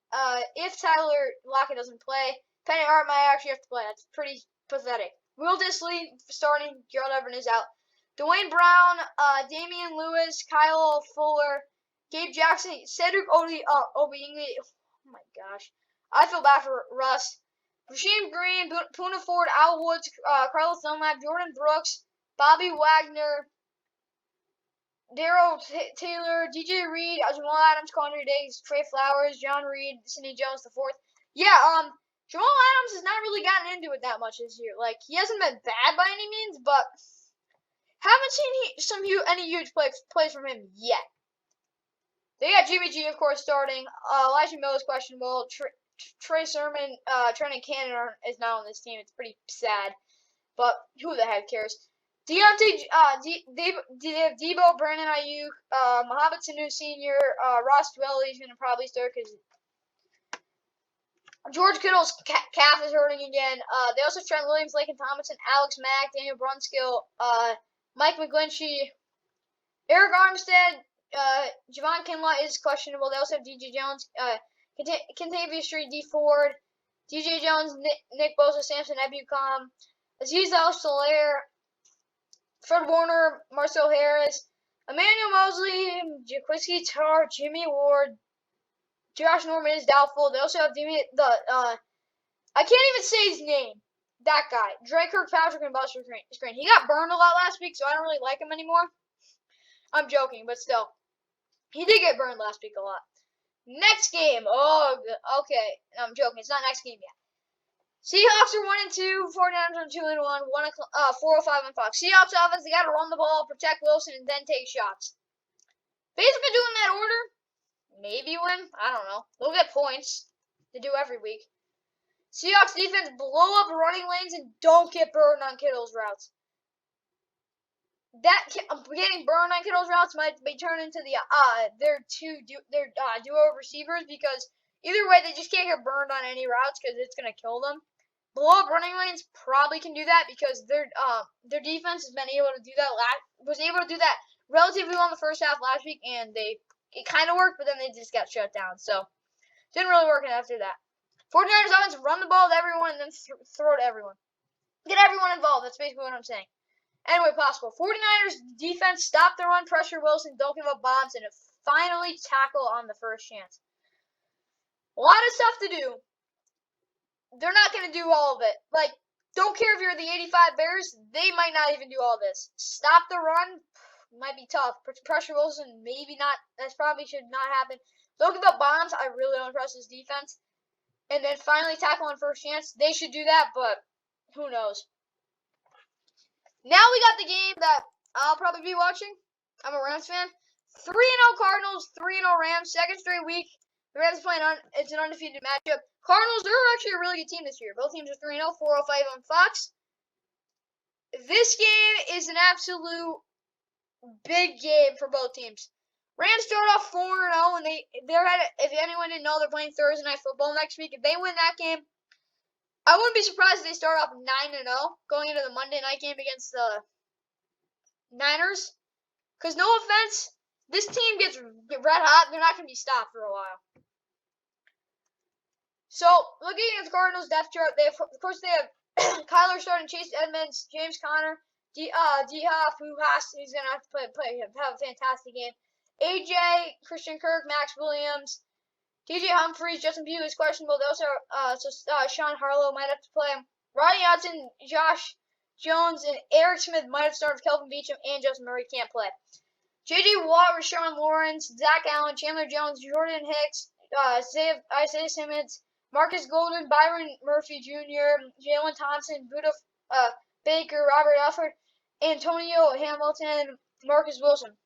If Tyler Lockett doesn't play, Penny Hart might actually have to play. That's pretty pathetic. Will Dissly starting. Gerald Everett is out. Dwayne Brown, Damian Lewis, Kyle Fuller, Gabe Jackson, Cedric Obiingwe. Oh my gosh. I feel bad for Russ. Rasheem Green, Poona Ford, Al Woods, Carlos Dunlap, Jordan Brooks, Bobby Wagner, Darryl Taylor, DJ Reed, Jamal Adams, Connor Diggs, Trey Flowers, John Reed, Sidney Jones the fourth. Yeah, Jamal Adams has not really gotten into it that much this year. Like, he hasn't been bad by any means, but haven't seen any huge plays from him yet. They got Jimmy G, of course, starting. Elijah Miller is questionable. Trey Sermon, Trenton Cannon is not on this team. It's pretty sad, but who the heck cares? They have Debo, Brandon Ayuk, Mohamed Sanu Sr., Ross Dwelly's going to probably start because George Kittle's calf is hurting again. They also have Trent Williams, Laken Tomlinson, Alex Mack, Daniel Brunskill, Mike McGlinchey, Eric Armstead, Javon Kinlaw is questionable. They also have DJ Jones, Kentavious Street, D Ford, DJ Jones, Nick Bosa, Samson Ebukam, Azeez Al-Shalair, Fred Warner, Marcel Harris, Emmanuel Mosley, Jaquiski Tarr, Jimmy Ward, Josh Norman is doubtful. They also have I can't even say his name. That guy, Dre Kirkpatrick and Buster Screen. He got burned a lot last week, so I don't really like him anymore. I'm joking, but still, he did get burned last week a lot. Next game. Oh, okay. No, I'm joking. It's not next game yet. Seahawks are 1-2, 49ers are 2-1, 4:05 on Fox. Seahawks offense, they got to run the ball, protect Wilson, and then take shots. Basically doing that order, maybe win. I don't know. They'll get points to do every week. Seahawks defense, blow up running lanes and don't get burned on Kittle's routes. Getting burned on Kittle's routes might be turned into their duo receivers because either way they just can't get burned on any routes because it's gonna kill them. Blow up running lanes probably can do that because their defense has been able to do that. Was able to do that relatively well in the first half last week, and it kind of worked, but then they just got shut down. So didn't really work after that. 49ers offense, run the ball to everyone and then throw to everyone. Get everyone involved. That's basically what I'm saying. Anyway, possible. 49ers defense, stop the run, pressure Wilson, don't give up bombs, and finally tackle on the first chance. A lot of stuff to do. They're not going to do all of it. Like, don't care if you're the 85 Bears. They might not even do all this. Stop the run. Might be tough. Pressure Wilson, maybe not. That probably should not happen. Don't give up bombs. I really don't trust this defense. And then finally tackle on first chance. They should do that, but who knows. Now we got the game that I'll probably be watching. I'm a Rams fan. 3-0 Cardinals, 3-0 Rams. Second straight week. The Rams playing it's an undefeated matchup. Cardinals, they're actually a really good team this year. Both teams are 3-0, 4:05 on Fox. This game is an absolute big game for both teams. Rams start off 4-0, and if anyone didn't know, they're playing Thursday Night Football next week. If they win that game, I wouldn't be surprised if they start off 9-0 going into the Monday night game against the Niners. Because no offense, this team gets red hot. They're not going to be stopped for a while. So, looking at the Cardinals depth chart, they have Kyler starting, Chase Edmonds, James Conner, D-Hop, who's going to have to have a fantastic game. AJ, Christian Kirk, Max Williams, TJ Humphries, Justin Pugh is questionable. They also Sean Harlow might have to play him. Rodney Hudson, Josh Jones, and Eric Smith might have started. Kelvin Beachum and Justin Murray can't play. J.J. Watt, Rashawn Lawrence, Zach Allen, Chandler Jones, Jordan Hicks, Isaiah Simmons, Marcus Golden, Byron Murphy Jr., Jalen Thompson, Buda Baker, Robert Alford, Antonio Hamilton, Marcus Wilson.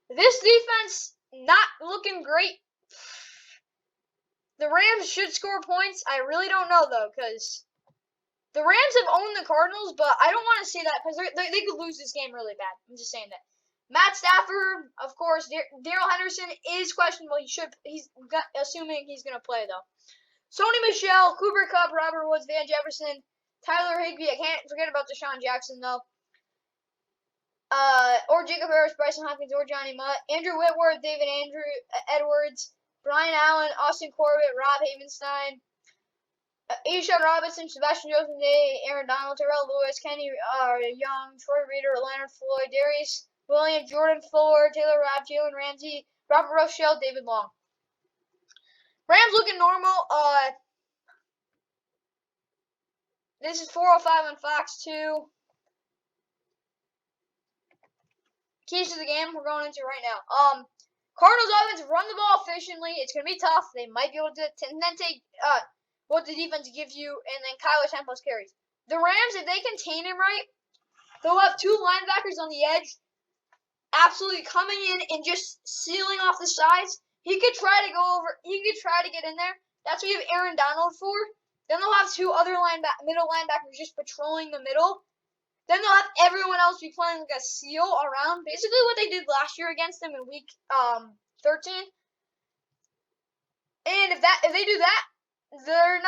This defense not looking great. The Rams should score points. I really don't know, though, because the Rams have owned the Cardinals, but I don't want to say that because they could lose this game really bad. I'm just saying that. Matt Stafford, of course, Darrell Henderson is questionable. He's assuming he's going to play, though. Sony Michel, Cooper Kupp, Robert Woods, Van Jefferson, Tyler Higbee. I can't forget about Deshaun Jackson, though. Or Jacob Harris, Bryson Hopkins, or Johnny Mutt. Andrew Whitworth, David Edwards, Brian Allen, Austin Corbett, Rob Havenstein, Aishan Robinson, Sebastian Joseph, Aaron Donald, Terrell Lewis, Kenny Young, Troy Reader, Leonard Floyd, Darius Williams, Jordan Fuller, Taylor Rapp, Jalen Ramsey, Robert Rochelle, David Long. Rams looking normal. This is 4:05 on Fox 2. keys to the game we're going into right now. Cardinals offense run the ball efficiently. It's gonna be tough. They might be able to do it, and then take what the defense gives you, and then Kyler 10 plus carries. The Rams, if they contain him right, they'll have two linebackers on the edge, absolutely coming in and just sealing off the sides. He could try to go over. He could try to get in there. That's what you have Aaron Donald for. Then they'll have two other middle linebackers just patrolling the middle. Then they'll have everyone else be playing like a seal around. Basically what they did last year against them in week 13. And if they do that, they're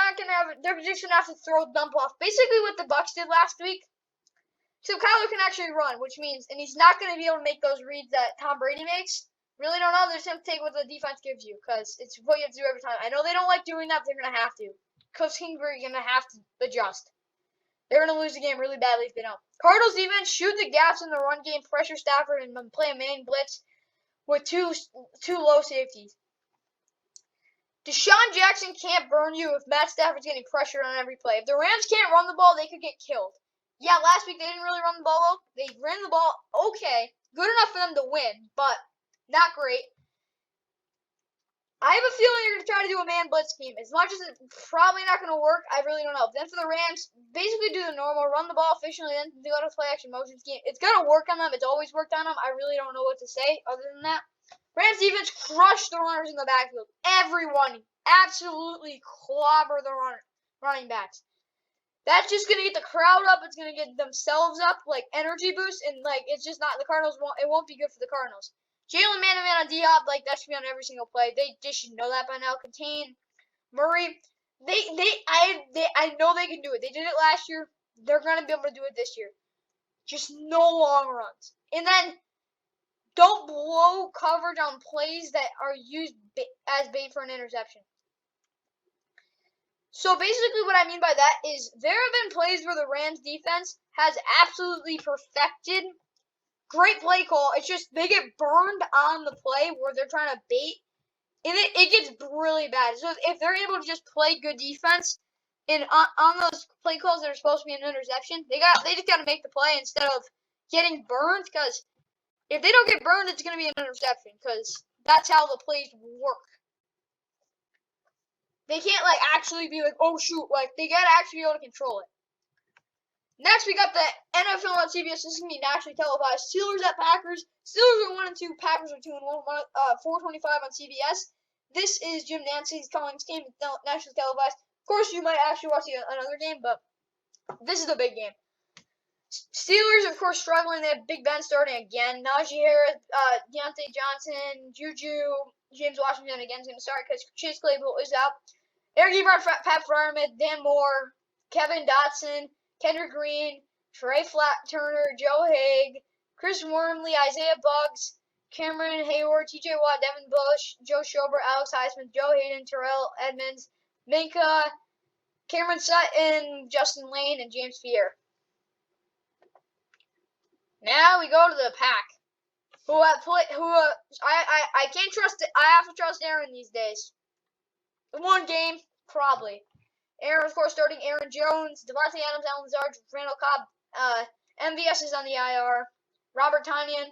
just gonna have to throw dump off. Basically what the Bucs did last week. So Kyler can actually run, which means, and he's not gonna be able to make those reads that Tom Brady makes. Really don't know. They're just gonna take what the defense gives you, because it's what you have to do every time. I know they don't like doing that, but they're gonna have to. Coach Kingsbury's gonna have to adjust. They're going to lose the game really badly if they don't. Cardinals defense shoot the gaps in the run game, pressure Stafford, and play a main blitz with two low safeties. Deshaun Jackson can't burn you if Matt Stafford's getting pressured on every play. If the Rams can't run the ball, they could get killed. Yeah, last week they didn't really run the ball well. They ran the ball okay. Good enough for them to win, but not great. I have a feeling they're going to try to do a man blitz scheme. As much as it's probably not going to work, I really don't know. Then for the Rams, basically do the normal, run the ball efficiently, then do a play action motion scheme. It's going to work on them. It's always worked on them. I really don't know what to say other than that. Rams defense crushed the runners in the backfield. Everyone absolutely clobber the running backs. That's just going to get the crowd up. It's going to get themselves up, like energy boost, and like it's just not the Cardinals. It won't be good for the Cardinals. Jalen man-to-man on D-Hop, like, that should be on every single play. They should know that by now. Contain Murray. I know they can do it. They did it last year. They're going to be able to do it this year. Just no long runs. And then don't blow coverage on plays that are used as bait for an interception. So basically what I mean by that is there have been plays where the Rams defense has absolutely perfected. Great play call. It's just they get burned on the play where they're trying to bait, and it gets really bad. So if they're able to just play good defense, and on those play calls that are supposed to be an interception, they just got to make the play instead of getting burned. Because if they don't get burned, it's gonna be an interception. Because that's how the plays work. They can't like actually be like, oh shoot, like they gotta actually be able to control it. Next, we got the NFL on CBS. This is going to be nationally televised. Steelers at Packers. Steelers are 1-2. Packers are 2-1. 4:25 on CBS. This is Jim Nancy's calling this game. It's nationally televised. Of course, you might actually watch another game, but this is the big game. Steelers, of course, struggling. They have Big Ben starting again. Najee Harris, Deontay Johnson, Juju, James Washington again is going to start because Chase Claypool is out. Eric Ebron, Pat Freiermuth, Dan Moore, Kevin Dotson, Kendrick Green, Trey Turner, Joe Haig, Chris Wormley, Isaiah Buggs, Cameron Hayward, TJ Watt, Devin Bush, Joe Schobert, Alex Highsmith, Joe Hayden, Terrell Edmonds, Minka, Cameron Sutton, Justin Lane, and James Pierre. Now we go to the Pack. I can't trust it. I have to trust Aaron these days. One game, probably. Aaron, of course, starting Aaron Jones, Devontae Adams, Alan Lazard, Randall Cobb, MVS is on the IR, Robert Tonyan,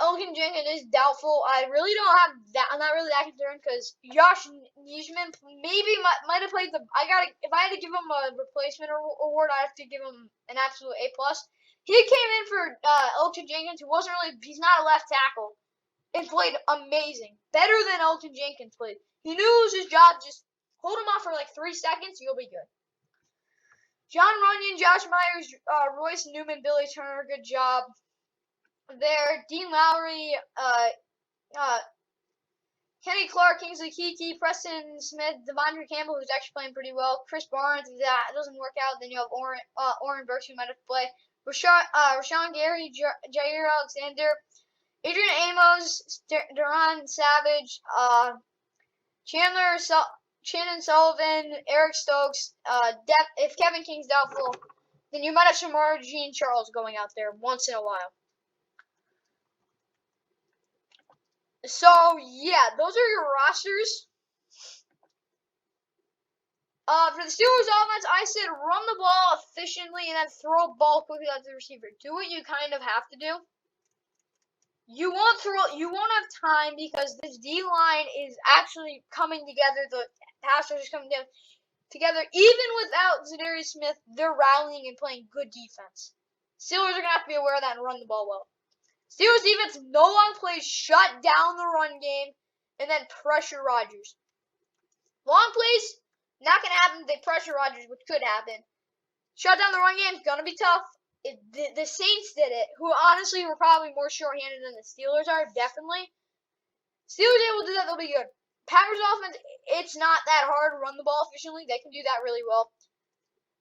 Elgin Jenkins is doubtful. I really don't have that. I'm not really that concerned because Josh Nijman maybe might have played if I had to give him a replacement award, I have to give him an absolute A+. He came in for Elgin Jenkins, who he's not a left tackle, and played amazing, better than Elgin Jenkins played. He knew it was his job. Just hold him off for like 3 seconds, you'll be good. John Runyon, Josh Myers, Royce Newman, Billy Turner, good job there. Dean Lowry, Kenny Clark, Kingsley Keke, Preston Smith, Devondre Campbell, who's actually playing pretty well. Chris Barnes, if that doesn't work out, then you have Oren Burks, who might have to play. Rashawn Gary, Jair Alexander, Adrian Amos, Duran Savage, Shannon Sullivan, Eric Stokes. If Kevin King's doubtful, then you might have Shamar Jean Charles going out there once in a while. So, yeah, those are your rosters. For the Steelers offense, I said run the ball efficiently and then throw ball quickly out to the receiver. Do what you kind of have to do. You won't have time because this D line is actually coming together. The pass rush is coming together. Even without Zadarius Smith, they're rallying and playing good defense. Steelers are gonna have to be aware of that and run the ball well. Steelers defense no long plays, shut down the run game, and then pressure Rodgers. Long plays, not gonna happen. They pressure Rodgers, which could happen. Shut down the run game, gonna be tough. The Saints did it, who honestly were probably more short-handed than the Steelers are, definitely. Steelers able to do that, they'll be good. Packers offense, it's not that hard to run the ball efficiently. They can do that really well.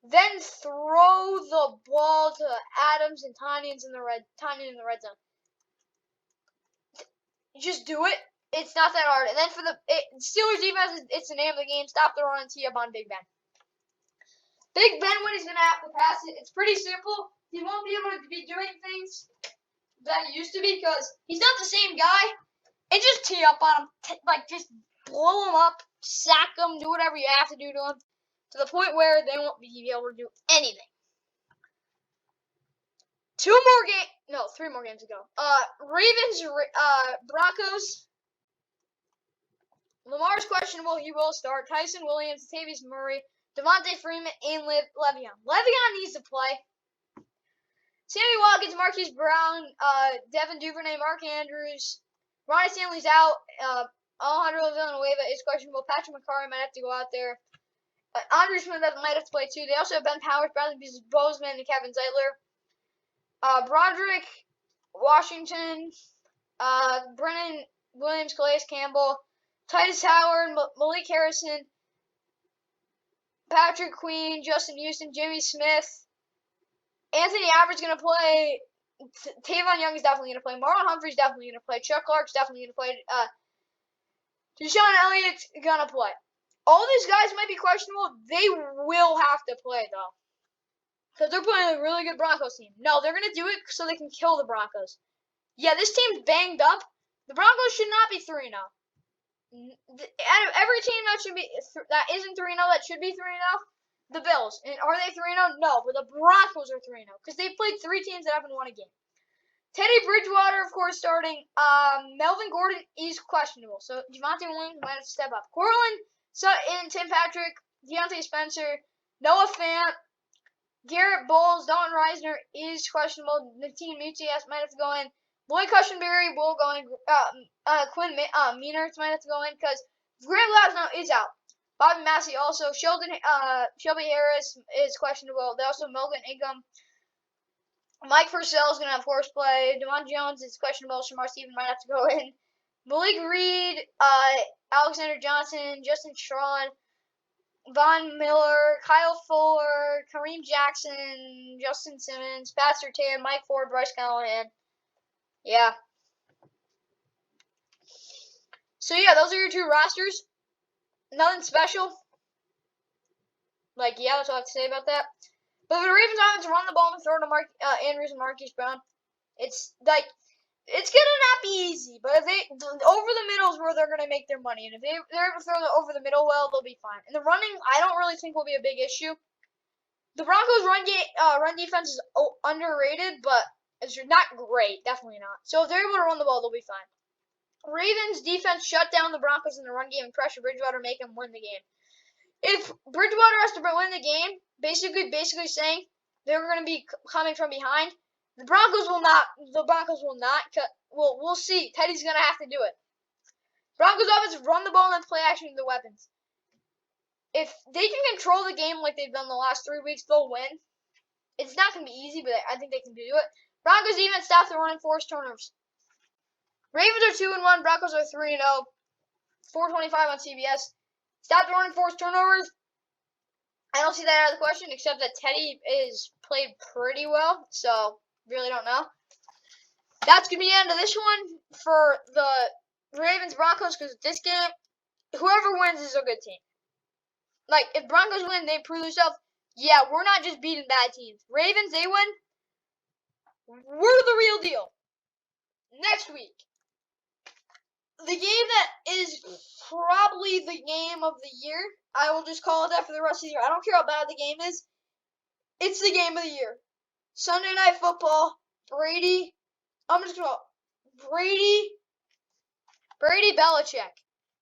Then throw the ball to Adams and Tanyan in the red zone. Just do it. It's not that hard. And then for the Steelers defense, it's the name of the game. Stop the run and tee up on Big Ben. Big Ben, when he's going to have to pass it, it's pretty simple. He won't be able to be doing things that he used to be because he's not the same guy. And just tee up on him. Just blow him up, sack him, do whatever you have to do to him to the point where they won't be able to do anything. 3 more games ago. Ravens, Broncos. Lamar's questionable. He will start. Tyson Williams, Tavius Murray, Devontae Freeman, and Le'Veon. Le'Veon needs to play. Sammy Watkins, Marquise Brown, Devin Duvernay, Mark Andrews. Ronnie Stanley's out. Alejandro Villanueva is questionable. Patrick McCarry might have to go out there. Andre Smith might have to play too. They also have Ben Powers, Bradley Bozeman, and Kevin Zeitler. Broderick, Washington, Brennan Williams, Calais Campbell, Titus Howard, Malik Harrison, Patrick Queen, Justin Houston, Jimmy Smith. Anthony Average going to play. Tavon Young is definitely going to play. Marlon Humphrey's definitely going to play. Chuck Clark's definitely going to play. Deshaun Elliott's going to play. All these guys might be questionable. They will have to play, though. Because they're playing a really good Broncos team. No, they're going to do it so they can kill the Broncos. Yeah, this team's banged up. The Broncos should not be 3-0. Out of every team that isn't 3-0 that should be 3-0, the Bills. And are they 3-0? No, but the Broncos are 3-0 because they played 3 teams that haven't won a game. Teddy Bridgewater, of course, starting. Melvin Gordon is questionable, so Javonte Williams might have to step up. Cortland Sutton, Tim Patrick, Deontay Spencer, Noah Fant, Garrett Bowles, Dalton Reisner is questionable. Nateen Muti might have to go in. Lloyd Cushenberry will go in. Quinn Meinerz might have to go in because Grant Glasnow is out. Bobby Massey also. Shelby Harris is questionable. They also Melvin Ingham. Mike Purcell is going to, of course, play. Devon Jones is questionable. Shamar Stephen might have to go in. Malik Reed, Alexander Johnson, Justin Strawn, Von Miller, Kyle Fuller, Kareem Jackson, Justin Simmons, Pat Surtain, Mike Ford, Bryce Callahan. Yeah. So, yeah, those are your 2 rosters. Nothing special. That's all I have to say about that. But the Ravens offense run the ball and throw to Andrews and Marquise Brown. It's gonna not be easy, but if over the middle is where they're gonna make their money, and if they're able to throw it over the middle well, they'll be fine. And the running, I don't really think will be a big issue. The Broncos' run defense is underrated, but it's not great, definitely not. So if they're able to run the ball, they'll be fine. Ravens defense shut down the Broncos in the run game and pressure Bridgewater, make him win the game. If Bridgewater has to win the game, basically saying they're going to be coming from behind, the Broncos will not. We'll see. Teddy's going to have to do it. Broncos offense run the ball and play action with the weapons. If they can control the game like they've done the last 3 weeks, they'll win. It's not going to be easy, but I think they can do it. Broncos defense stop the run and force turnovers. Ravens are 2-1. Broncos are 3-0. 4:25 on CBS. Stop the run and force turnovers. I don't see that out of the question, except that Teddy is played pretty well, so really don't know. That's going to be the end of this one for the Ravens-Broncos, because this game, whoever wins is a good team. If Broncos win, they prove themselves. Yeah, we're not just beating bad teams. Ravens, they win. We're the real deal. Next week, the game that is probably the game of the year, I will just call it that for the rest of the year. I don't care how bad the game is. It's the game of the year. Sunday Night Football. Brady. I'm just going to Brady Belichick.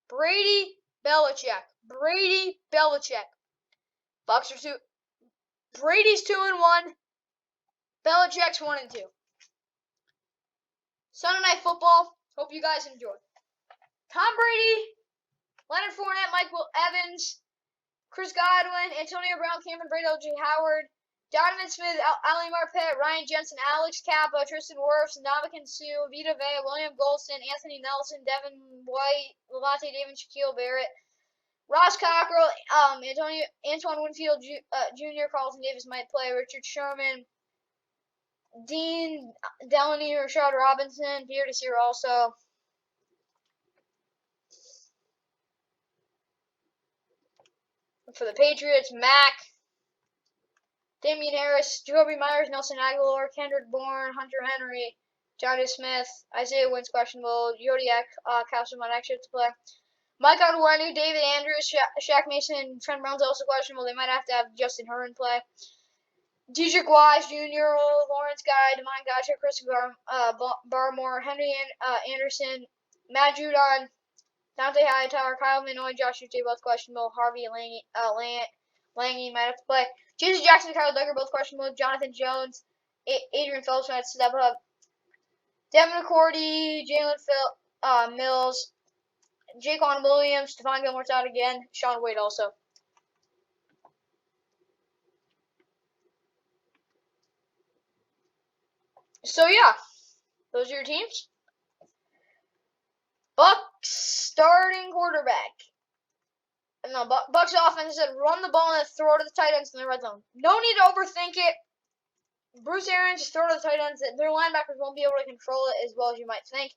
Brady Belichick. Brady Belichick. Bucs are 2. Brady's 2-1. Belichick's 1-2. Sunday Night Football. Hope you guys enjoy. Tom Brady, Leonard Fournette, Michael Evans, Chris Godwin, Antonio Brown, Cameron Brate, O.J. Howard, Donovan Smith, Ali Marpet, Ryan Jensen, Alex Kappa, Tristan Wirfs, Ndamukong Suh, Vita Vea, William Golston, Anthony Nelson, Devin White, Levante David, Shaquille Barrett, Ross Cockrell, Antoine Winfield Jr., Carlton Davis might play, Richard Sherman, Dean Delaney, Rashad Robinson, Pierre Desir also. For the Patriots, Mack, Damian Harris, Jacoby Myers, Nelson Aguilar, Kendrick Bourne, Hunter Henry, Johnny Smith, Isaiah Wynns questionable, Zodiac, Castle might actually have to play. Mike Onwenu, David Andrews, Shaq Mason, Trent Brown's also questionable. They might have to have Justin Hearn play. Dedrick Wise Jr., Lawrence Guy, Demond Gotcha, Chris Barmore, Henry Anderson, Matt Judon, Dante Hightower, Kyle Minoy, Josh Uche, both questionable. Harvey Lange might have to play. Jason Jackson and Kyle Duggar, both questionable. Jonathan Jones, Adrian Phillips might step up. Devin McCourty, Jalen Mills, Jaquan Williams, Stephon Gilmore's out again. Sean Wade also. So, yeah. Those are your teams. Bucs starting quarterback. No, Bucs offense said run the ball and then throw to the tight ends in the red zone. No need to overthink it. Bruce Arians just throw to the tight ends. Their linebackers won't be able to control it as well as you might think.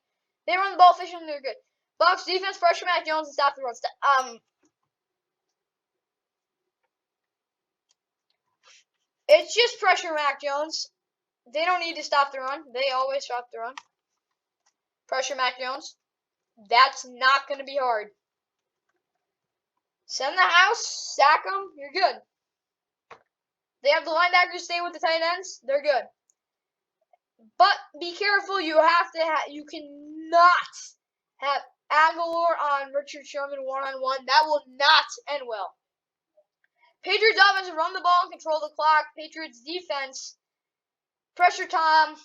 They run the ball efficiently. They're good. Bucs defense pressure Mac Jones and stop the run. It's just pressure Mac Jones. They don't need to stop the run. They always stop the run. Pressure Mac Jones. That's not going to be hard. Send the house, sack them, you're good. They have the linebackers stay with the tight ends, they're good. But be careful, you cannot have Aguilar on Richard Sherman one-on-one. That will not end well. Patriots offense run the ball and control the clock. Patriots defense, pressure Tom,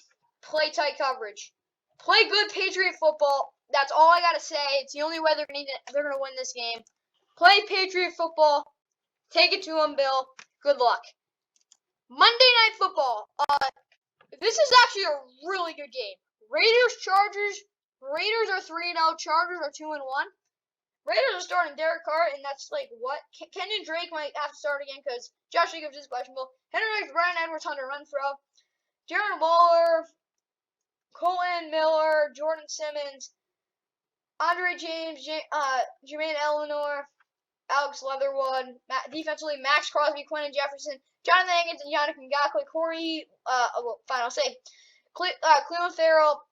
play tight coverage. Play good Patriot football. That's all I got to say. It's the only way they're going to win this game. Play Patriot football. Take it to them, Bill. Good luck. Monday Night Football. This is actually a really good game. Raiders-Chargers. Raiders are 3-0. Chargers are 2-1. Raiders are starting Derek Carr, and that's like what? Kenyon Drake might have to start again because Josh Jacobs is questionable. Henry Brian Edwards, Hunter Renfrow. Darren Waller. Colin Miller. Jordan Simmons. Andre James. Jermaine Eleanor. Alex Leatherwood. Defensively, Max Crosby, Quentin Jefferson, Jonathan Hankins, and Jonathan Gatley, Corey, Cleveland Farrell,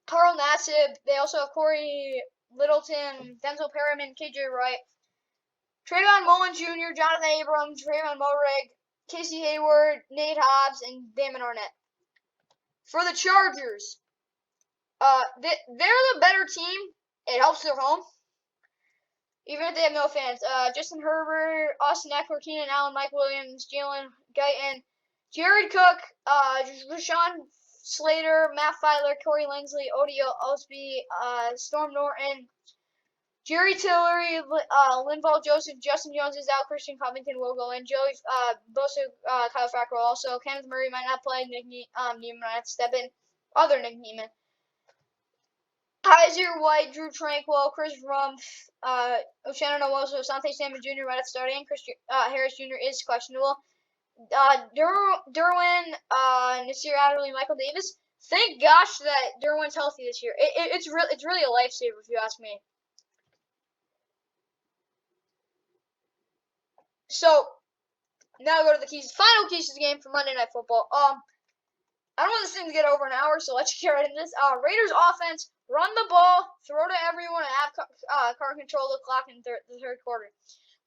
Carl Nassib. They also have Corey Littleton, Denzel Perryman, KJ Wright, Trayvon Mullen Jr., Jonathan Abrams, Raymond Morig, Casey Hayward, Nate Hobbs, and Damon Arnett. For the Chargers, they're the better team. It helps their home. Even if they have no fans. Justin Herbert, Austin Eckler, Keenan Allen, Mike Williams, Jalen Guyton, Jared Cook, Rashawn Slater, Matt Filer, Corey Linsley, Odio Osby, Storm Norton, Jerry Tillery, Linval Joseph, Justin Jones is out, Christian Covington will go in, Joey Bosa, Kyle Fackrell also, Kenneth Murray might not play, Nick Neiman might have to step in, other Nick Neiman. Kaiser White, Drew Tranquil, Chris Rumpf, O'Shannon Owosu, Asante Salmon Jr. might have started in. Harris Jr. is questionable. Derwin, Nasir Adderley, Michael Davis. Thank gosh that Derwin's healthy this year. It's really a lifesaver if you ask me. So now go to the keys. Final keys to the game for Monday Night Football. I don't want this thing to get over an hour, so let's get right into this. Raiders offense, run the ball, throw to everyone, and have Carr control the clock in the third quarter.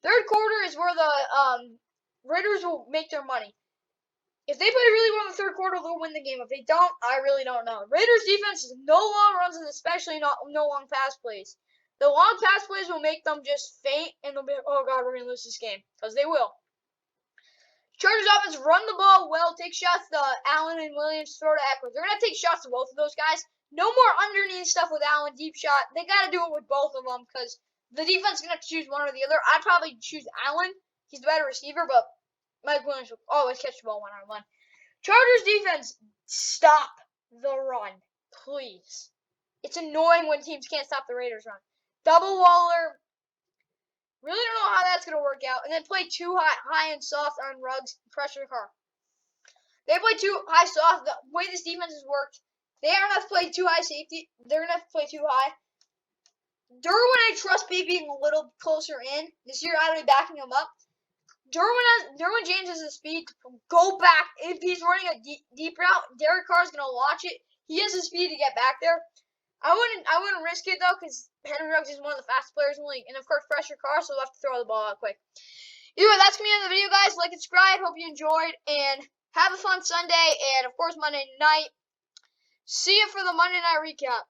Third quarter is where the Raiders will make their money. If they play really well in the third quarter, they'll win the game. If they don't, I really don't know. Raiders defense is no long runs and especially no long pass plays. The long pass plays will make them just faint and they'll be like, oh God, we're going to lose this game. Because they will. Chargers offense run the ball well, take shots to Allen and Williams, throw to Eckler. They're going to take shots to both of those guys. No more underneath stuff with Allen, deep shot. They got to do it with both of them because the defense is going to have to choose one or the other. I'd probably choose Allen. He's the better receiver, but Mike Williams will always catch the ball one-on-one. Chargers defense, stop the run, please. It's annoying when teams can't stop the Raiders run. Double Waller. Really don't know how that's going to work out. And then play too high and soft on Ruggs, pressure Carr. They play too high soft. The way this defense has worked, they don't have to play too high safety. They're going to have to play too high. Derwin, I trust being a little closer in. This year, I'd be backing him up. Derwin James has the speed to go back. If he's running a deep route, Derek Carr's going to launch it. He has the speed to get back there. I wouldn't risk it, though, because Henry Ruggs is one of the fastest players in the league. And, of course, pressure Carr, so we'll have to throw the ball out quick. Either way, that's going to be the end of the video, guys. Like and subscribe. Hope you enjoyed. And have a fun Sunday. And, of course, Monday night. See you for the Monday night recap.